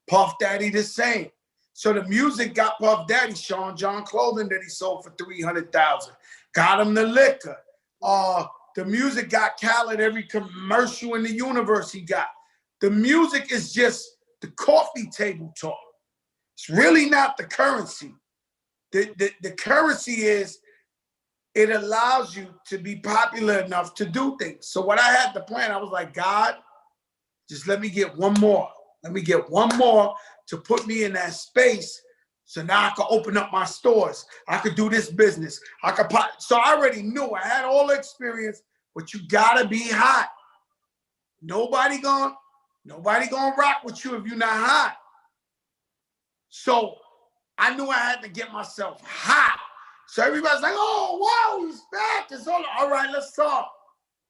Puff Daddy the same. So the music got Puff Daddy Sean John clothing that he sold for $300,000. Got him the liquor. The music got Khaled every commercial in the universe he got. The music is just the coffee table talk. It's really not the currency. The currency is it allows you to be popular enough to do things. So what I had to plan, I was like, God, just let me get one more. Let me get one more to put me in that space so now I could open up my stores. I could do this business. So I already knew. I had all the experience, but you gotta be hot. Nobody gonna rock with you if you're not hot. So I knew I had to get myself hot. So everybody's like, oh, wow, he's back. It's all right, let's talk.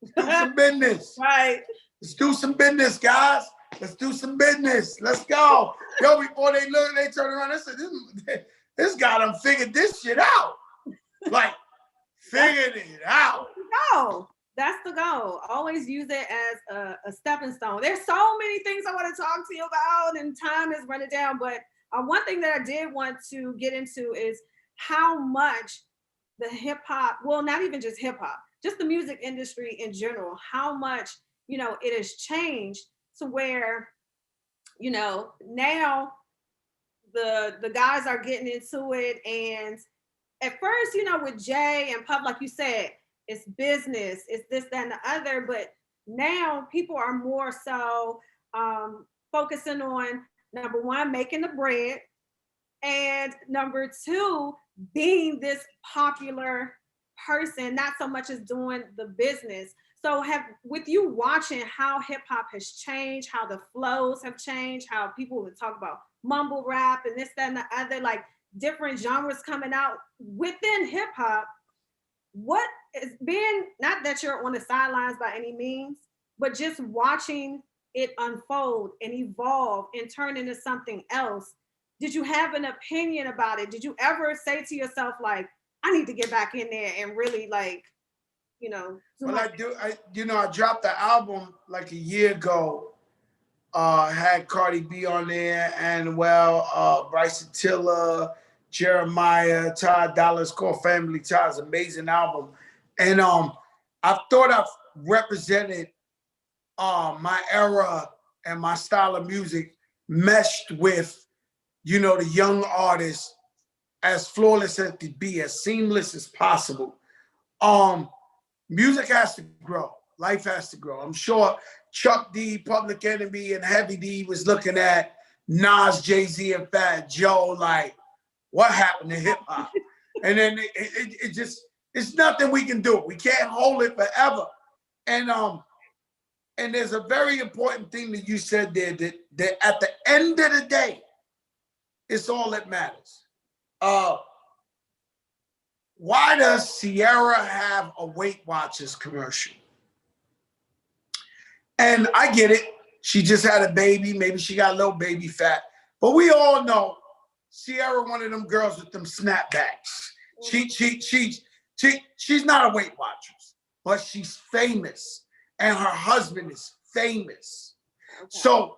Let's do some business. Right. Let's do some business, guys. Let's do some business. Let's go. Yo, before they look, they turn around and say, this guy done figured this shit out. Like, figured it out. No, that's the goal. Always use it as a stepping stone. There's so many things I want to talk to you about, and time is running down. But one thing that I did want to get into is how much the hip hop, well, not even just hip hop, just the music industry in general, how much, you know, it has changed to where, you know, now the guys are getting into it. And at first, you know, with Jay and Puff, like you said, it's business, it's this, that, and the other. But now people are more so focusing on number one, making the bread, and number two, being this popular person, not so much as doing the business. So have with you watching how hip hop has changed, how the flows have changed, how people would talk about mumble rap and this, that, and the other, like different genres coming out within hip hop. What is being, not that you're on the sidelines by any means, but just watching it unfold and evolve and turn into something else. Did you have an opinion about it? Did you ever say to yourself, like, I need to get back in there and really, like, you know? Well, I dropped the album like a year ago. Had Cardi B on there, and Bryson Tiller, Jeremiah, Todd Dollars, Core Family Todd's amazing album. And I thought I've represented my era and my style of music meshed with, you know, the young artists as flawless as it could be, as seamless as possible. Music has to grow. Life has to grow. I'm sure Chuck D, Public Enemy, and Heavy D was looking at Nas, Jay-Z, and Fat Joe like, what happened to hip hop? And then it just, it's nothing we can do. We can't hold it forever. And there's a very important thing that you said there, that at the end of the day, it's all that matters. Why does Sierra have a Weight Watchers commercial? And I get it. She just had a baby. Maybe she got a little baby fat. But we all know Sierra, one of them girls with them snapbacks. She's not a Weight Watchers, but she's famous. And her husband is famous. Okay. So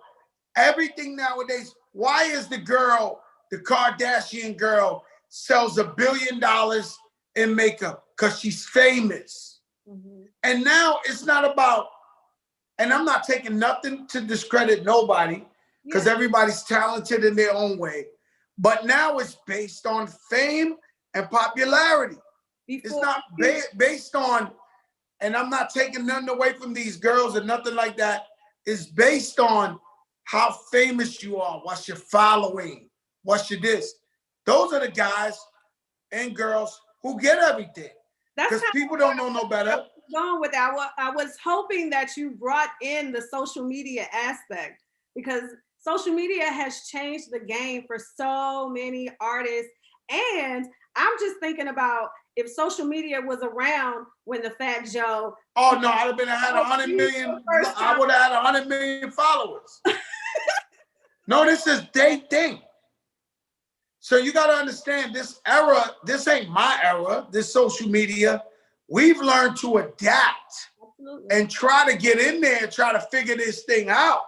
everything nowadays, why is the Kardashian girl sells $1 billion in makeup? Because she's famous. Mm-hmm. And now it's not about, and I'm not taking nothing to discredit nobody, because everybody's talented in their own way. But now it's based on fame and popularity. It's not based on, and I'm not taking nothing away from these girls or nothing like that. It's based on how famous you are, what's your following, what's your this. Those are the guys and girls who get everything. Because people don't know no better. Going with that, I was hoping that you brought in the social media aspect, because social media has changed the game for so many artists. And I'm just thinking about if social media was around when the Fat Joe. Oh no, I'd have had 100 million. I would have had 100 million followers. No, this is their thing. So you got to understand, this era, this ain't my era, this social media. We've learned to adapt. Absolutely. And try to get in there and try to figure this thing out.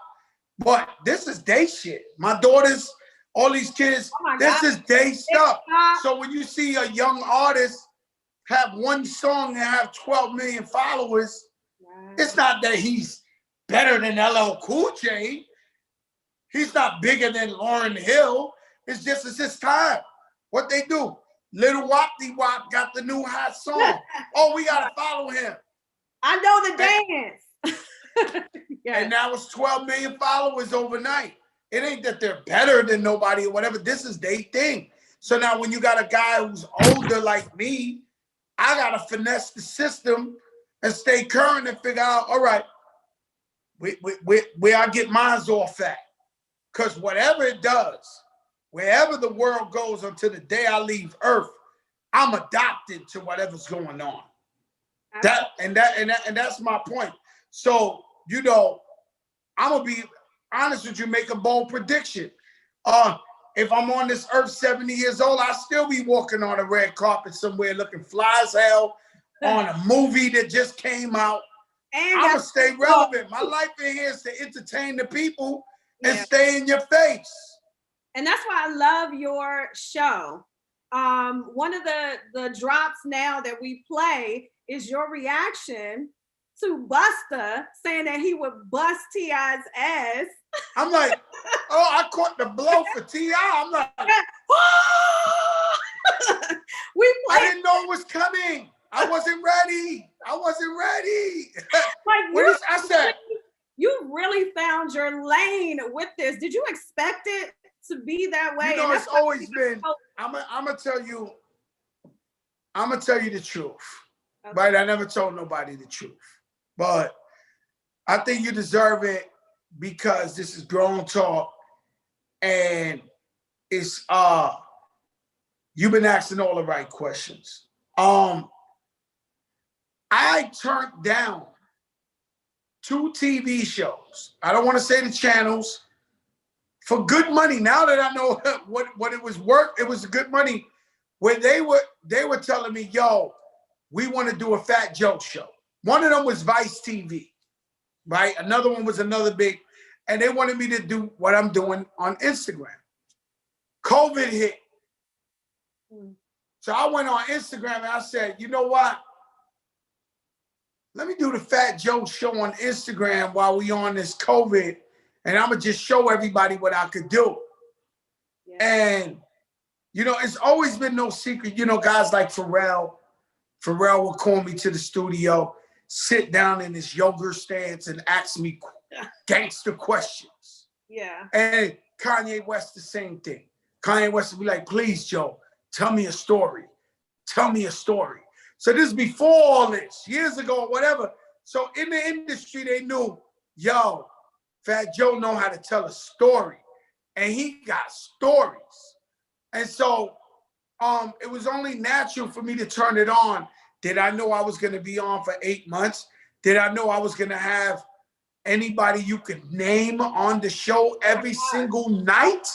But this is they shit. My daughters, all these kids, this is they stuff. So when you see a young artist have one song and have 12 million followers, it's not that he's better than LL Cool J. He's not bigger than Lauryn Hill. It's just, it's his time. What they do? Little Wopty Wop got the new hot song. Oh, we got to follow him. I know the dance. And now it's 12 million followers overnight. It ain't that they're better than nobody or whatever. This is their thing. So now when you got a guy who's older like me, I got to finesse the system and stay current and figure out, all right, where I get mine off at. Because whatever it does, wherever the world goes until the day I leave Earth, I'm adopted to whatever's going on. That's my point. So, you know, I'm gonna be honest with you, make a bold prediction. If I'm on this earth 70 years old, I'll still be walking on a red carpet somewhere looking fly as hell on a movie that just came out. I'm gonna stay relevant. My life in here is to entertain the people and stay in your face. And that's why I love your show, one of the drops now that we play is your reaction to Busta saying that he would bust T.I.'s ass. I'm like, oh, I caught the blow for T.I. I'm like, I didn't know it was coming. I wasn't ready. Like I said, you really found your lane with this. Did you expect it to be that way? You know, it's always been. I'm gonna tell you the truth, okay. Right? I never told nobody the truth, but I think you deserve it because this is grown talk, and it's you've been asking all the right questions. I turned down 2 TV shows. I don't want to say the channels for good money. Now that I know what it was worth, it was good money. Where they were telling me, yo, we want to do a Fat Joe show. One of them was Vice TV, right? Another one was another big, and they wanted me to do what I'm doing on Instagram. COVID hit. So I went on Instagram and I said, you know what? Let me do the Fat Joe show on Instagram while we on this COVID, and I'm gonna just show everybody what I could do. Yeah. And you know, it's always been no secret. You know, guys like Pharrell would call me to the studio, sit down in his yoga stance and ask me gangster questions. Yeah. And Kanye West, the same thing. Kanye West would be like, please, Joe, tell me a story. Tell me a story. So this is before all this, years ago, or whatever. So in the industry, they knew, yo, Fat Joe know how to tell a story. And he got stories. And so it was only natural for me to turn it on. Did I know I was going to be on for 8 months? Did I know I was going to have anybody you could name on the show every single night?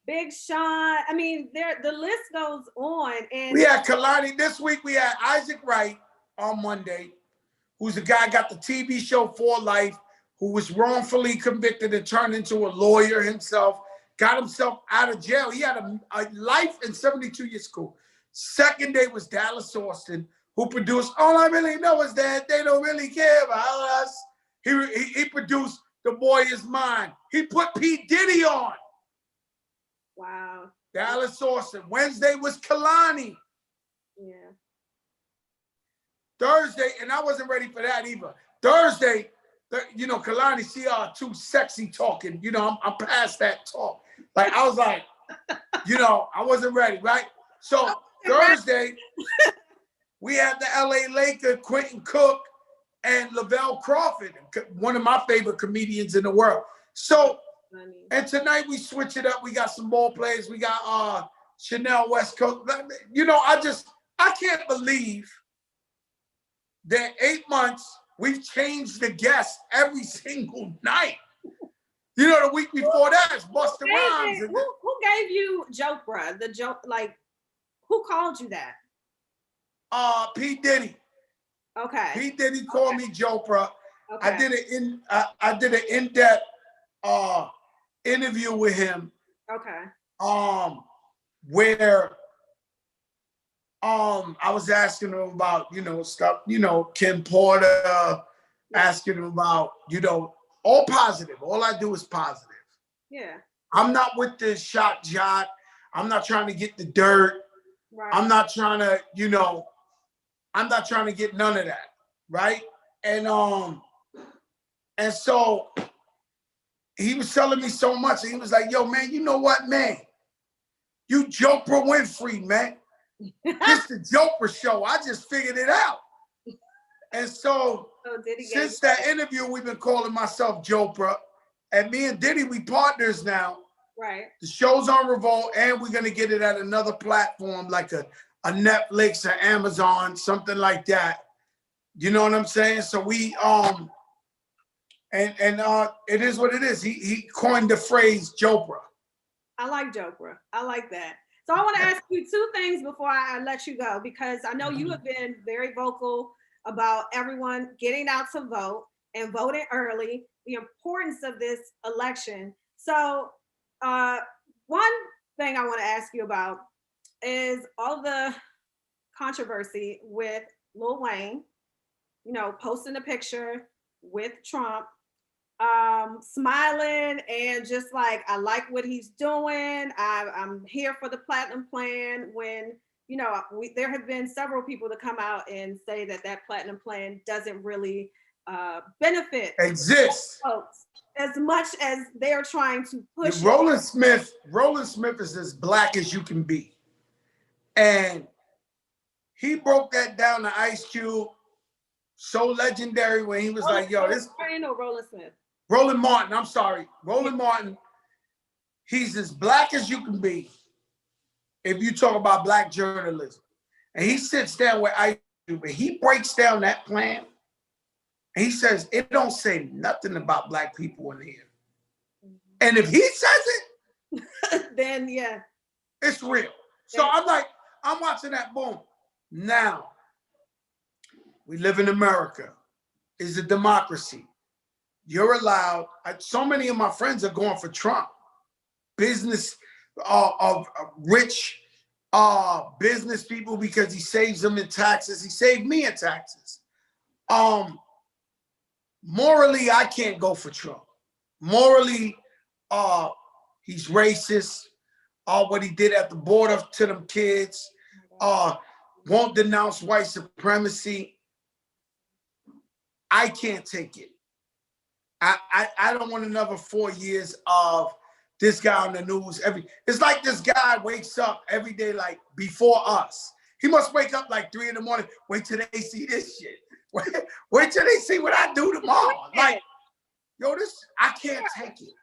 Big Sean. I mean, the list goes on. And we had Kalani this week. We had Isaac Wright on Monday, who's the guy got the TV show For Life, who was wrongfully convicted and turned into a lawyer himself, got himself out of jail. He had a life in 72 years school. Second day was Dallas Austin, who produced All I Really Know Is That They Don't Really Care About Us. He produced The Boy Is Mine. He put P. Diddy on. Wow. Dallas Austin. Wednesday was Kalani. Yeah. Thursday, and I wasn't ready for that either. Thursday, you know, Kalani, she too sexy talking. You know, I'm past that talk. Like, I was like, you know, I wasn't ready, right? So Thursday, we had the LA Laker, Quentin Cook, and Lavelle Crawford, one of my favorite comedians in the world. So, and tonight we switch it up. We got some ball players. We got Chanel West Coast. You know, I can't believe that 8 months we've changed the guests every single night. You know, the week before that is Busta Rhymes. Who gave you Jopra? The joke, like, who called you that? P. Diddy. Okay. P. Diddy called me Jopra. Okay. I did an in-depth interview with him. Okay. Where I was asking him about, you know, stuff, you know, Kim Porter, asking him about, you know, all positive. All I do is positive. Yeah. I'm not with the shot jot. I'm not trying to get the dirt. Right. I'm not trying to, you know, I'm not trying to get none of that. Right. And so he was telling me so much. And he was like, yo, man, you know what, man? You Jopra Winfrey, man. It's the Jopra show. I just figured it out. And so since that interview, we've been calling myself Jopra. And me and Diddy, we partners now. Right. The show's on Revolt, and we're going to get it at another platform like a Netflix or Amazon, something like that. You know what I'm saying? So we it is what it is. He coined the phrase Jopra. I like Jopra. I like that. So I want to ask you 2 things before I let you go, because I know you have been very vocal about everyone getting out to vote and voting early, the importance of this election. So one thing I want to ask you about, is all the controversy with Lil Wayne, posting a picture with Trump, smiling and just like, I like what he's doing. I'm here for the platinum plan. When there have been several people to come out and say that platinum plan doesn't really benefit Exists folks as much as they're trying to push. Roland Smith is as black as you can be, and he broke that down to Ice Cube. So legendary when he was like, "Yo, this." I know Roland Smith. Roland Martin. I'm sorry, Roland Martin. He's as black as you can be. If you talk about black journalism, and he sits down with Ice Cube, and he breaks down that plan, and he says it don't say nothing about black people in here. And if he says it, then yeah, it's real. So I'm watching that. Boom. Now, we live in America. It's a democracy. You're allowed. So many of my friends are going for Trump. Business of rich business people, because he saves them in taxes. He saved me in taxes. Morally, I can't go for Trump. Morally, he's racist. What he did at the border to them kids. Won't denounce white supremacy. I can't take it. I don't want another 4 years of this guy on the news. It's like this guy wakes up every day like before us. He must wake up like 3 a.m. Wait till they see this shit. Wait till they see what I do tomorrow. Like, yo, I can't take it.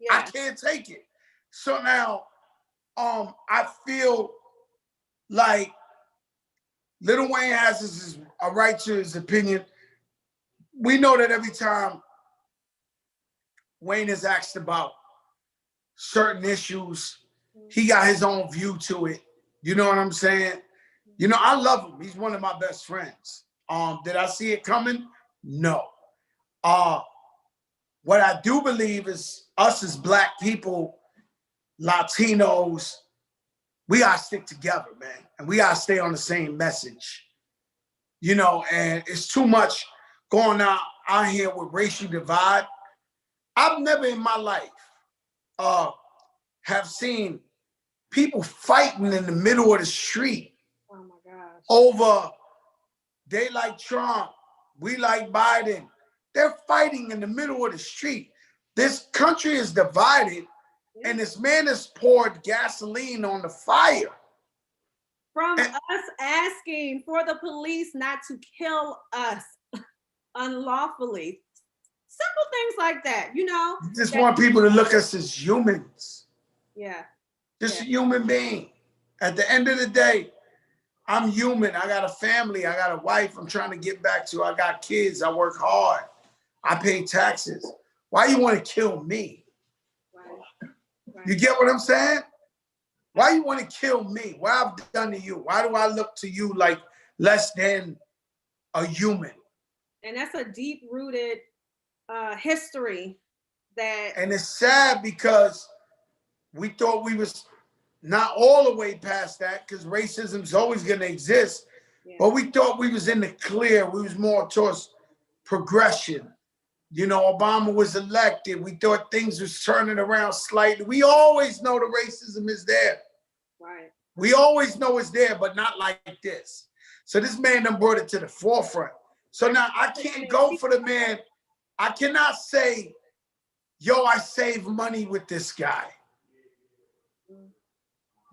Yeah. I can't take it. So now, I feel like Lil Wayne has a right to his opinion. We know that every time Wayne is asked about certain issues, he got his own view to it. You know what I'm saying? I love him. He's one of my best friends. Did I see it coming? No. What I do believe is us as black people, Latinos, we gotta stick together, man. And we gotta stay on the same message. And it's too much going on out here with racial divide. I've never in my life have seen people fighting in the middle of the street. Oh my gosh. Over, they like Trump, we like Biden. They're fighting in the middle of the street. This country is divided, and this man has poured gasoline on the fire. From us asking for the police not to kill us unlawfully. Simple things like that, You just want people to look at us as humans. Yeah. Just a human being. At the end of the day, I'm human. I got a family. I got a wife I'm trying to get back to. I got kids. I work hard. I pay taxes. Why you want to kill me? Right. You get what I'm saying? Why you want to kill me? What I've done to you? Why do I look to you like less than a human? And that's a deep-rooted history that... And it's sad because we thought we was not all the way past that, because racism's always going to exist. Yeah. But we thought we was in the clear. We was more towards progression. Obama was elected. We thought things was turning around slightly. We always know the racism is there. Right. We always know it's there, but not like this. So this man done brought it to the forefront. So now I can't go for the man. I cannot say, yo, I save money with this guy.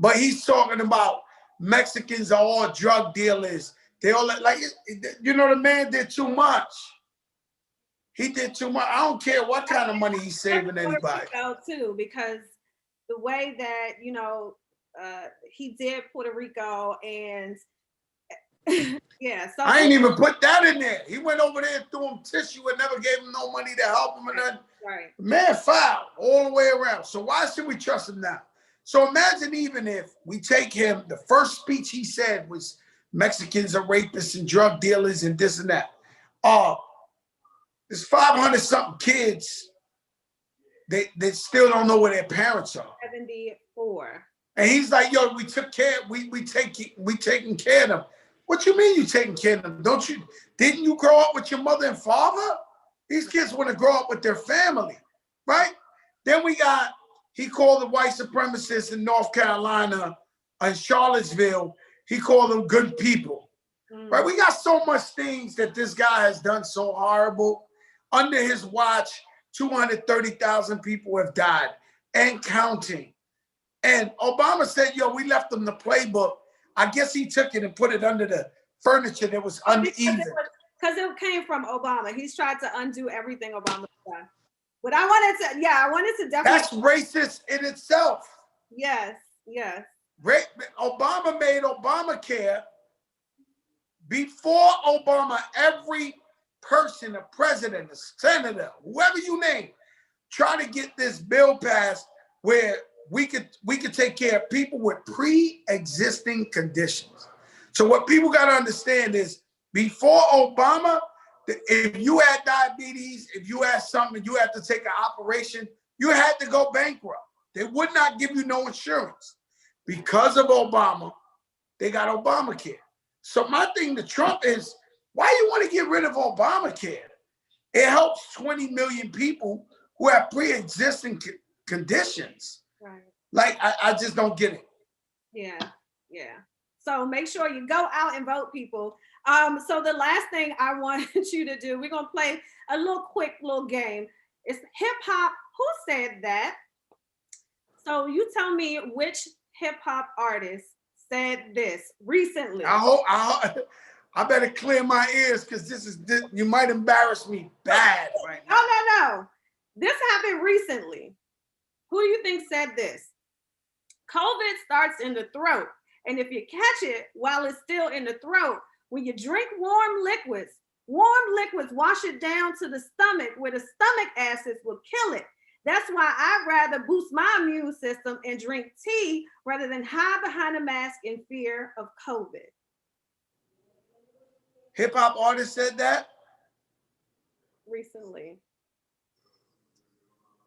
But he's talking about Mexicans are all drug dealers. They all the man did too much. He did too much. I don't care what kind of money he's saving anybody. Too, because the way that, he did Puerto Rico and yeah. So I ain't even put that in there. He went over there and threw him tissue and never gave him no money to help him or nothing. Right. Man, foul all the way around. So why should we trust him now? So imagine even if we take him, the first speech he said was Mexicans are rapists and drug dealers and this and that. There's 500 something kids. They still don't know where their parents are. 74. And he's like, yo, we took care, we taking care of them. What you mean you taking care of them? Didn't you grow up with your mother and father? These kids want to grow up with their family, right? Then he called the white supremacists in North Carolina and Charlottesville, he called them good people, right? We got so much things that this guy has done so horrible. Under his watch, 230,000 people have died and counting. And Obama said, yo, we left them the playbook. I guess he took it and put it under the furniture that was uneven. Because it came from Obama. He's tried to undo everything Obama's done. But I wanted to definitely. That's racist in itself. Yes, yes. Obama made Obamacare. Before Obama, every person, a president, a senator, whoever you name, try to get this bill passed where we could take care of people with pre-existing conditions. So what people got to understand is before Obama, if you had diabetes, if you had something, you had to take an operation, you had to go bankrupt. They would not give you no insurance. Because of Obama, they got Obamacare. So my thing to Trump is, why you want to get rid of Obamacare? It helps 20 million people who have pre-existing conditions. Right. Like, I just don't get it. Yeah, yeah. So make sure you go out and vote, people. So the last thing I wanted you to do, we're going to play a quick little game. It's hip hop. Who said that? So you tell me which hip hop artist said this recently. I better clear my ears because you might embarrass me bad right now. No. This happened recently. Who do you think said this? COVID starts in the throat. And if you catch it while it's still in the throat, when you drink warm liquids wash it down to the stomach where the stomach acids will kill it. That's why I'd rather boost my immune system and drink tea rather than hide behind a mask in fear of COVID. Hip hop artist said that? Recently.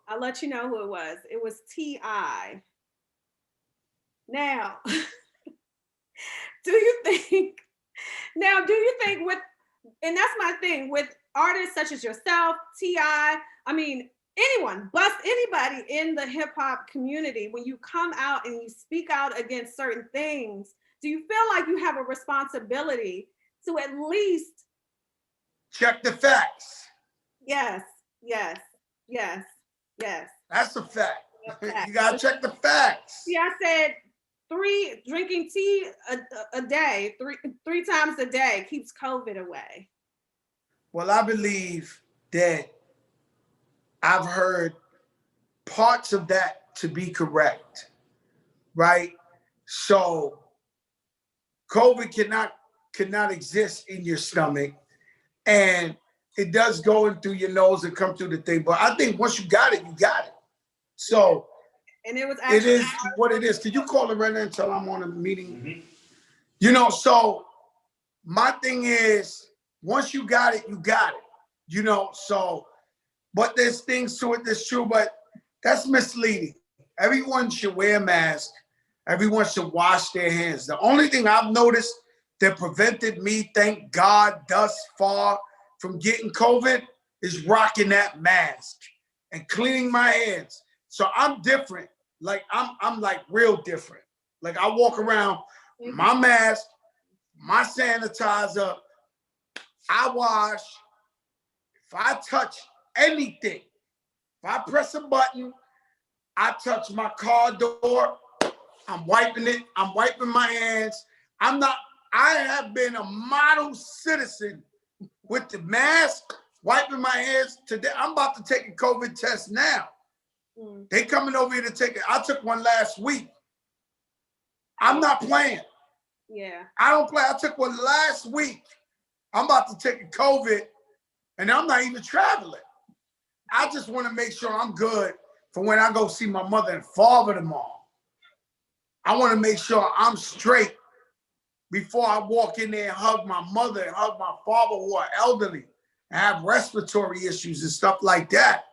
I'll let you know who it was. It was T.I. Now, do you think with, and that's my thing, with artists such as yourself, T.I., I mean, anyone, bust anybody in the hip hop community, when you come out and you speak out against certain things, do you feel like you have a responsibility to at least check the facts? Yes. That's a fact. You gotta check the facts. See, I said drinking tea a day, three times a day keeps COVID away. Well, I believe that I've heard parts of that to be correct, right? So COVID cannot exist in your stomach, and it does go in through your nose and come through the thing. But I think once you got it, you got it. So and it is what it is. Can you call it right now until I'm on a meeting? Mm-hmm. So my thing is, once you got it, you got it. So, but there's things to it that's true, but that's misleading. Everyone should wear a mask. Everyone should wash their hands. The only thing I've noticed that prevented me, thank God, thus far from getting COVID is rocking that mask and cleaning my hands. So I'm different. Like I'm like real different. Like I walk around, my mask, my sanitizer, I wash. If I touch anything, if I press a button, I touch my car door, I'm wiping it, I'm wiping my hands. I have been a model citizen with the mask, wiping my hands. Today, I'm about to take a COVID test now. They coming over here to take it. I took one last week. I'm not playing. Yeah. I don't play. I took one last week. I'm about to take a COVID, and I'm not even traveling. I just want to make sure I'm good for when I go see my mother and father tomorrow. I want to make sure I'm straight before I walk in there and hug my mother and hug my father who are elderly and have respiratory issues and stuff like that.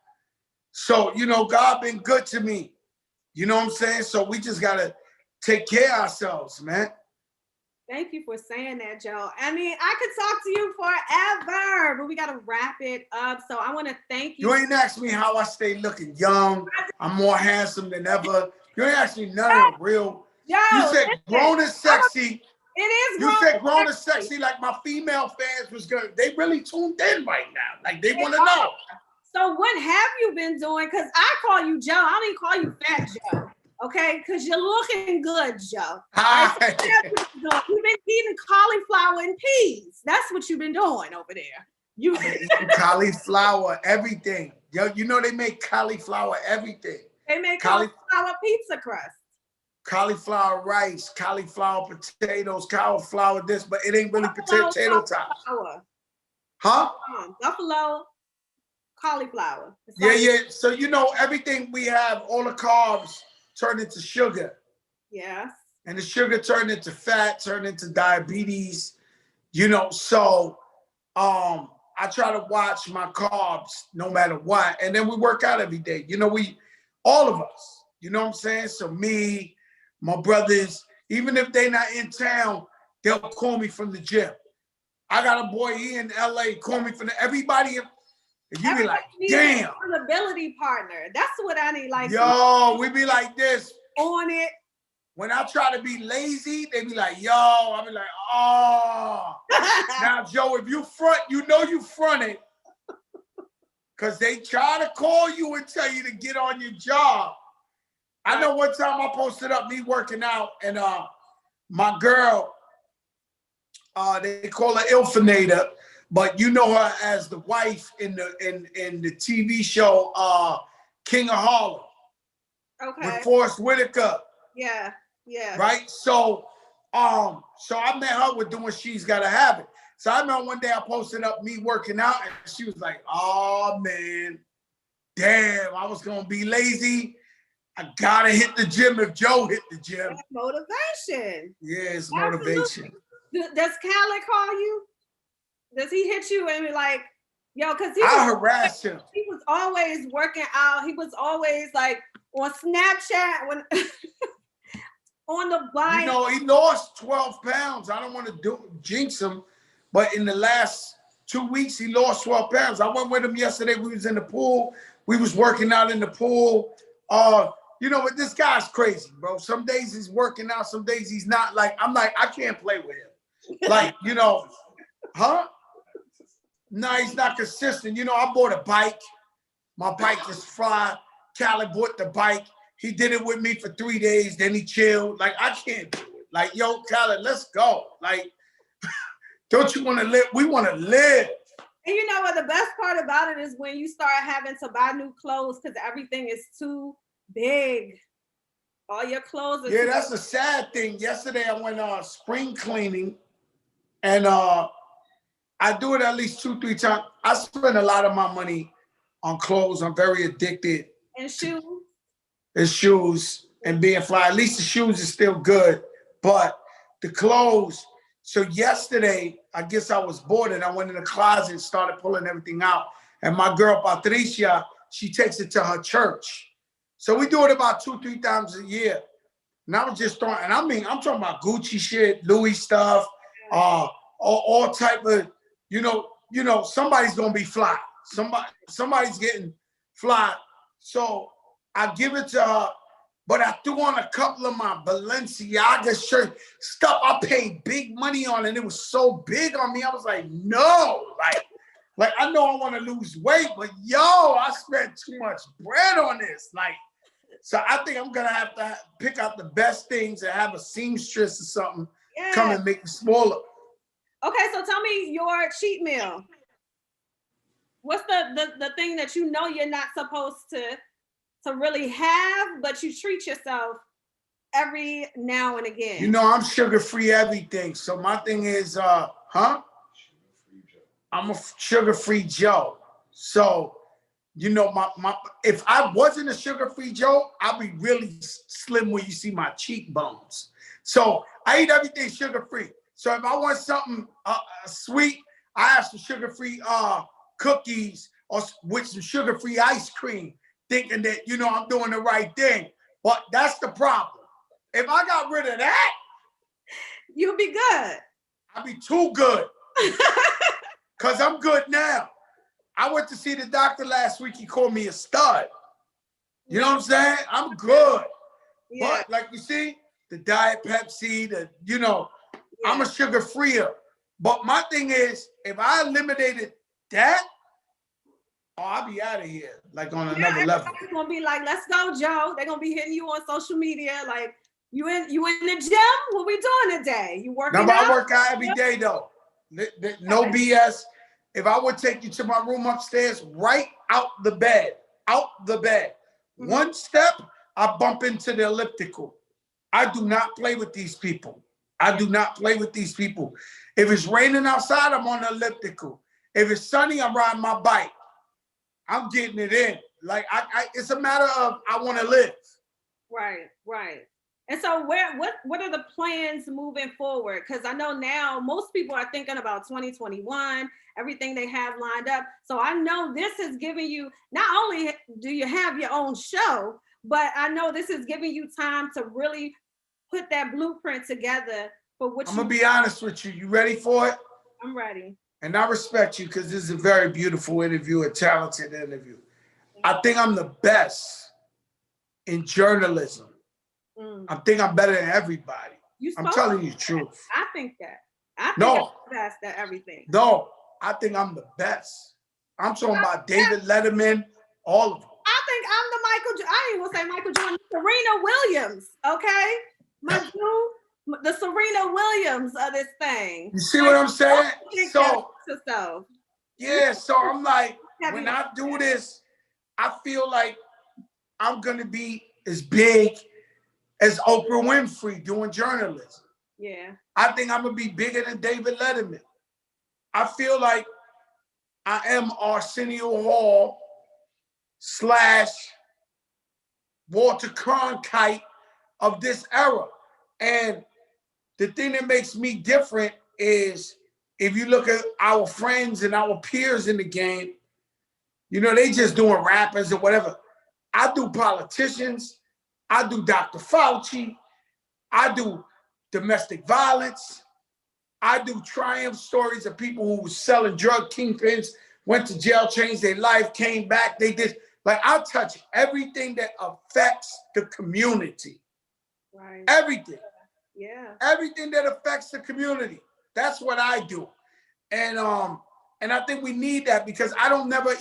So, God been good to me. You know what I'm saying? So we just got to take care of ourselves, man. Thank you for saying that, Joe. I mean, I could talk to you forever, but we got to wrap it up. So I want to thank you. You ain't asked me how I stay looking young. I'm more handsome than ever. You ain't asked me none of the real. Joe, You said grown and sexy. It is You said grown and sexy, like my female fans was good. They really tuned in right now. Like they want to know. So what have you been doing? Because I call you Joe. I don't even call you Fat Joe. Okay, because you're looking good, Joe. Hi. Right, so you've been eating cauliflower and peas. That's what you've been doing over there. I've been eating cauliflower, everything. Yo, you know they make cauliflower everything. They make cauliflower pizza crust. Cauliflower rice, cauliflower potatoes, cauliflower this, but it ain't really potato tops. Huh? Buffalo cauliflower. Yeah. So you know everything we have, all the carbs turn into sugar. Yes. And the sugar turned into fat, turned into diabetes, you know. So I try to watch my carbs no matter what. And then we work out every day. You know, all of us, you know what I'm saying? So me, my brothers, even if they're not in town, they'll call me from the gym. I got a boy here in LA, call me from everybody. And you be like, damn. Accountability partner. That's what I need. Like, yo, we be like this. On it. When I try to be lazy, they be like, yo, I be like, oh. Now, Joe, if you front, you know you fronted. Because they try to call you and tell you to get on your job. I know one time I posted up me working out, and my girl, they call her Ilfinator, but you know her as the wife in the TV show King of Harlem. Okay. With Forrest Whitaker. Yeah. Right? So I met her with doing She's Gotta Have It. So I remember one day I posted up me working out, and she was like, oh man, damn, I was gonna be lazy. I gotta hit the gym if Joe hit the gym. That's motivation. Yeah, it's motivation. Does Khaled call you? Does he hit you and be like, yo, because I harass him. He was always working out. He was always like on Snapchat when on the bike. You know, he lost 12 pounds. I don't want to jinx him, but in the last 2 weeks, he lost 12 pounds. I went with him yesterday. We was in the pool. We was working out in the pool. You know, but this guy's crazy, bro. Some days he's working out, some days he's not. Like, I'm like, I can't play with him. Like, you know, huh? No, he's not consistent. You know, I bought a bike. My bike is fried. Khaled bought the bike. He did it with me for 3 days. Then he chilled. Like, I can't do it. Like, yo, Khaled, let's go. Like, don't you want to live? We want to live. And you know what? The best part about it is when you start having to buy new clothes because everything is too big. All your clothes are that's a sad thing. Yesterday I went spring cleaning, and I do it at least 2-3 times. I spend a lot of my money on clothes. I'm very addicted. And shoes. And shoes and being fly. At least the shoes is still good, but the clothes. So yesterday, I guess I was bored and I went in the closet and started pulling everything out. And my girl Patricia, she takes it to her church. So we do it about 2-3 times a year. And I was just throwing, and I mean, I'm talking about Gucci shit, Louis stuff, all type of, you know, somebody's gonna be fly. Somebody's getting fly. So I give it to her, but I threw on a couple of my Balenciaga shirt stuff I paid big money on, and it was so big on me. I was like, no, like I know I want to lose weight, but yo, I spent too much bread on this. Like, so I think I'm gonna have to pick out the best things and have a seamstress or something come and make it smaller. Okay, so tell me your cheat meal. What's the thing that you know you're not supposed to really have, but you treat yourself every now and again? You know, I'm sugar-free everything. So my thing is, I'm a sugar-free Joe. So, you know, my if I wasn't a sugar-free Joe, I'd be really slim where you see my cheekbones. So I eat everything sugar-free. So if I want something sweet, I have some sugar-free cookies or with some sugar-free ice cream, thinking that, you know, I'm doing the right thing. But that's the problem. If I got rid of that, you'll be good. I'd be too good. Because I'm good now. I went to see the doctor last week. He called me a stud. You know what I'm saying? I'm good. Yeah. But like you see, the Diet Pepsi, Yeah. I'm a sugar freer. But my thing is, if I eliminated that, I'll be out of here, like on another level. Everybody's gonna be like, let's go, Joe. They're gonna be hitting you on social media, like, you in the gym? What we doing today? You working No, but out? I work out every day though. No BS. If I would take you to my room upstairs, right out the bed. Mm-hmm. One step, I bump into the elliptical. I do not play with these people. If it's raining outside, I'm on the elliptical. If it's sunny, I'm riding my bike. I'm getting it in. Like it's a matter of I want to live. Right. And so what are the plans moving forward? Because I know now most people are thinking about 2021, everything they have lined up. So I know this is giving you, not only do you have your own show, but I know this is giving you time to really put that blueprint together for what I'm gonna be honest with you. You ready for it? I'm ready. And I respect you because this is a very beautiful interview, a talented interview. I think I'm the best in journalism. I think I'm better than everybody. I'm telling you the truth. I think I'm the best at everything. No, I think I'm the best. I'm talking about David Letterman, all of them. I think I'm the I ain't gonna say Michael Jordan, Serena Williams, okay? My dude, the Serena Williams of this thing. You see what I'm saying? So I'm like, when I do this, I feel like I'm gonna be as big as Oprah Winfrey doing journalism. Yeah. I think I'm gonna be bigger than David Letterman. I feel like I am Arsenio Hall / Walter Cronkite of this era. And the thing that makes me different is if you look at our friends and our peers in the game, you know, they just doing rappers or whatever. I do politicians. I do Dr. Fauci. I do domestic violence. I do triumph stories of people who were selling drug kingpins, went to jail, changed their life, came back. They did. Like, I'll touch everything that affects the community. Right. Everything. Yeah. Everything that affects the community. That's what I do. And I think we need that because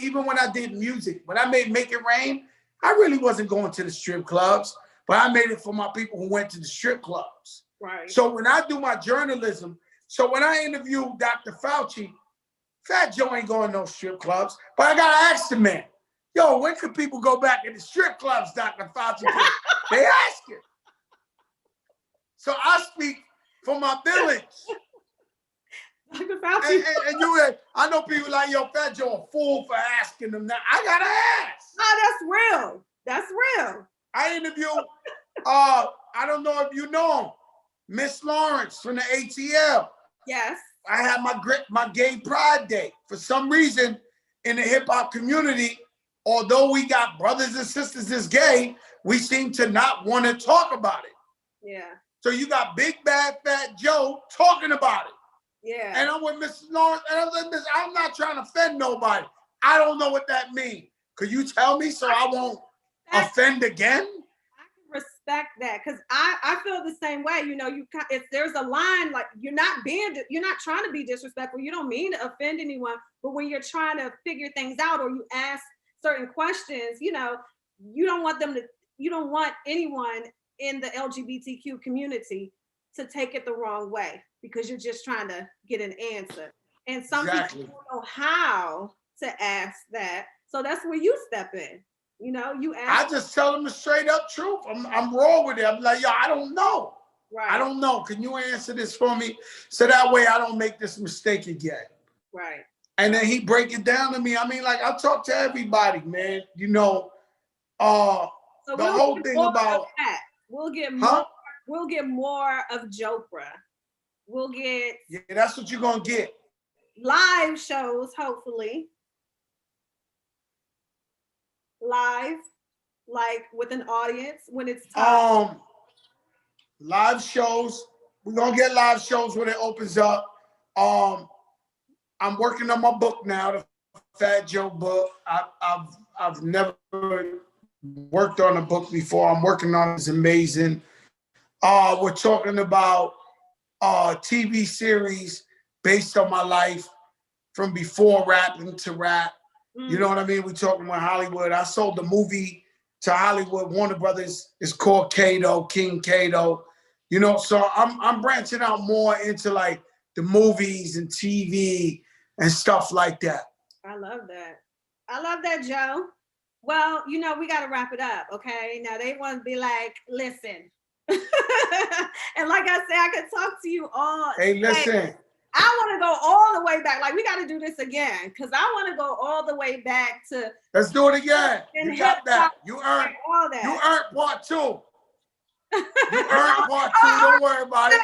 even when I did music, when I made Make It Rain, I really wasn't going to the strip clubs, but I made it for my people who went to the strip clubs. Right. So when I do my journalism, so when I interview Dr. Fauci, Fat Joe ain't going to no strip clubs, but I got to ask the man, yo, when can people go back in the strip clubs, Dr. Fauci? They asking. So I speak for my village. Dr. Fauci. And I know people like, yo, Fat Joe a fool for asking them that. I got to ask. No, that's real. I interview, I don't know if you know him, Miss Lawrence from the ATL. Yes. I had my gay pride day. For some reason, in the hip hop community, although we got brothers and sisters that's gay, we seem to not want to talk about it. Yeah. So you got Big Bad Fat Joe talking about it. Yeah. And I'm with Mrs. Lawrence, and I'm like, I'm not trying to offend nobody. I don't know what that means. Could you tell me so I won't offend again? I can respect that because I feel the same way. You know, if there's a line, like you're not trying to be disrespectful. You don't mean to offend anyone, but when you're trying to figure things out or you ask certain questions, you know, you don't want anyone in the LGBTQ community to take it the wrong way because you're just trying to get an answer. And some people don't know how to ask that. So that's where you step in. You know, you ask. I just tell them the straight up truth. I'm raw with it. I'm like, yo, I don't know. Right. I don't know. Can you answer this for me? So that way I don't make this mistake again. Right. And then he break it down to me. I mean, like, I talk to everybody, man. You know, so the whole thing about that. We'll get more. We'll get more of Jopra. We'll get. Yeah, that's what you're gonna get. Live shows, hopefully. Live, like with an audience when it's time. Live shows. We're gonna get live shows when it opens up. I'm working on my book now, the Fat Joe book. I've never worked on a book before. I'm working on it. It's amazing. We're talking about TV series based on my life from before rapping to rap. You know what I mean? We're talking about Hollywood. I sold the movie to Hollywood. Warner Brothers. It's called Kato, King Kato. You know, so I'm branching out more into like the movies and TV and stuff like that. I love that. I love that, Joe. Well, you know, we got to wrap it up, okay? Now, they want to be like, listen. And like I said, I could talk to you all. Hey, listen. I want to go all the way back. Like, we got to do this again because I want to go all the way back to. Let's do it again. You got that. You earned all that. You earned part 2. You earned part 2. Don't worry about it.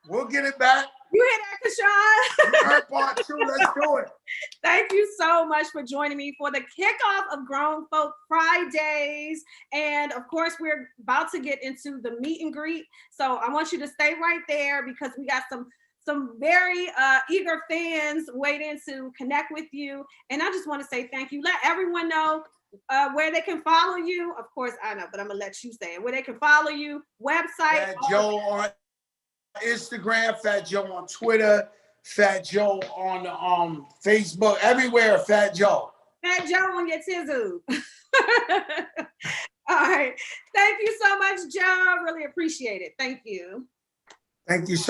We'll get it back. You hear that, Kashawn? You earned part 2. Let's do it. Thank you so much for joining me for the kickoff of Grown Folk Fridays. And of course, we're about to get into the meet and greet. So I want you to stay right there because we got some very eager fans waiting to connect with you. And I just want to say thank you. Let everyone know where they can follow you. Of course, I know, but I'm going to let you say it. Where they can follow you, website. Fat Joe on Instagram, Fat Joe on Twitter, Fat Joe on Facebook, everywhere, Fat Joe. Fat Joe on your Tizu. All right. Thank you so much, Joe. Really appreciate it. Thank you. Thank you so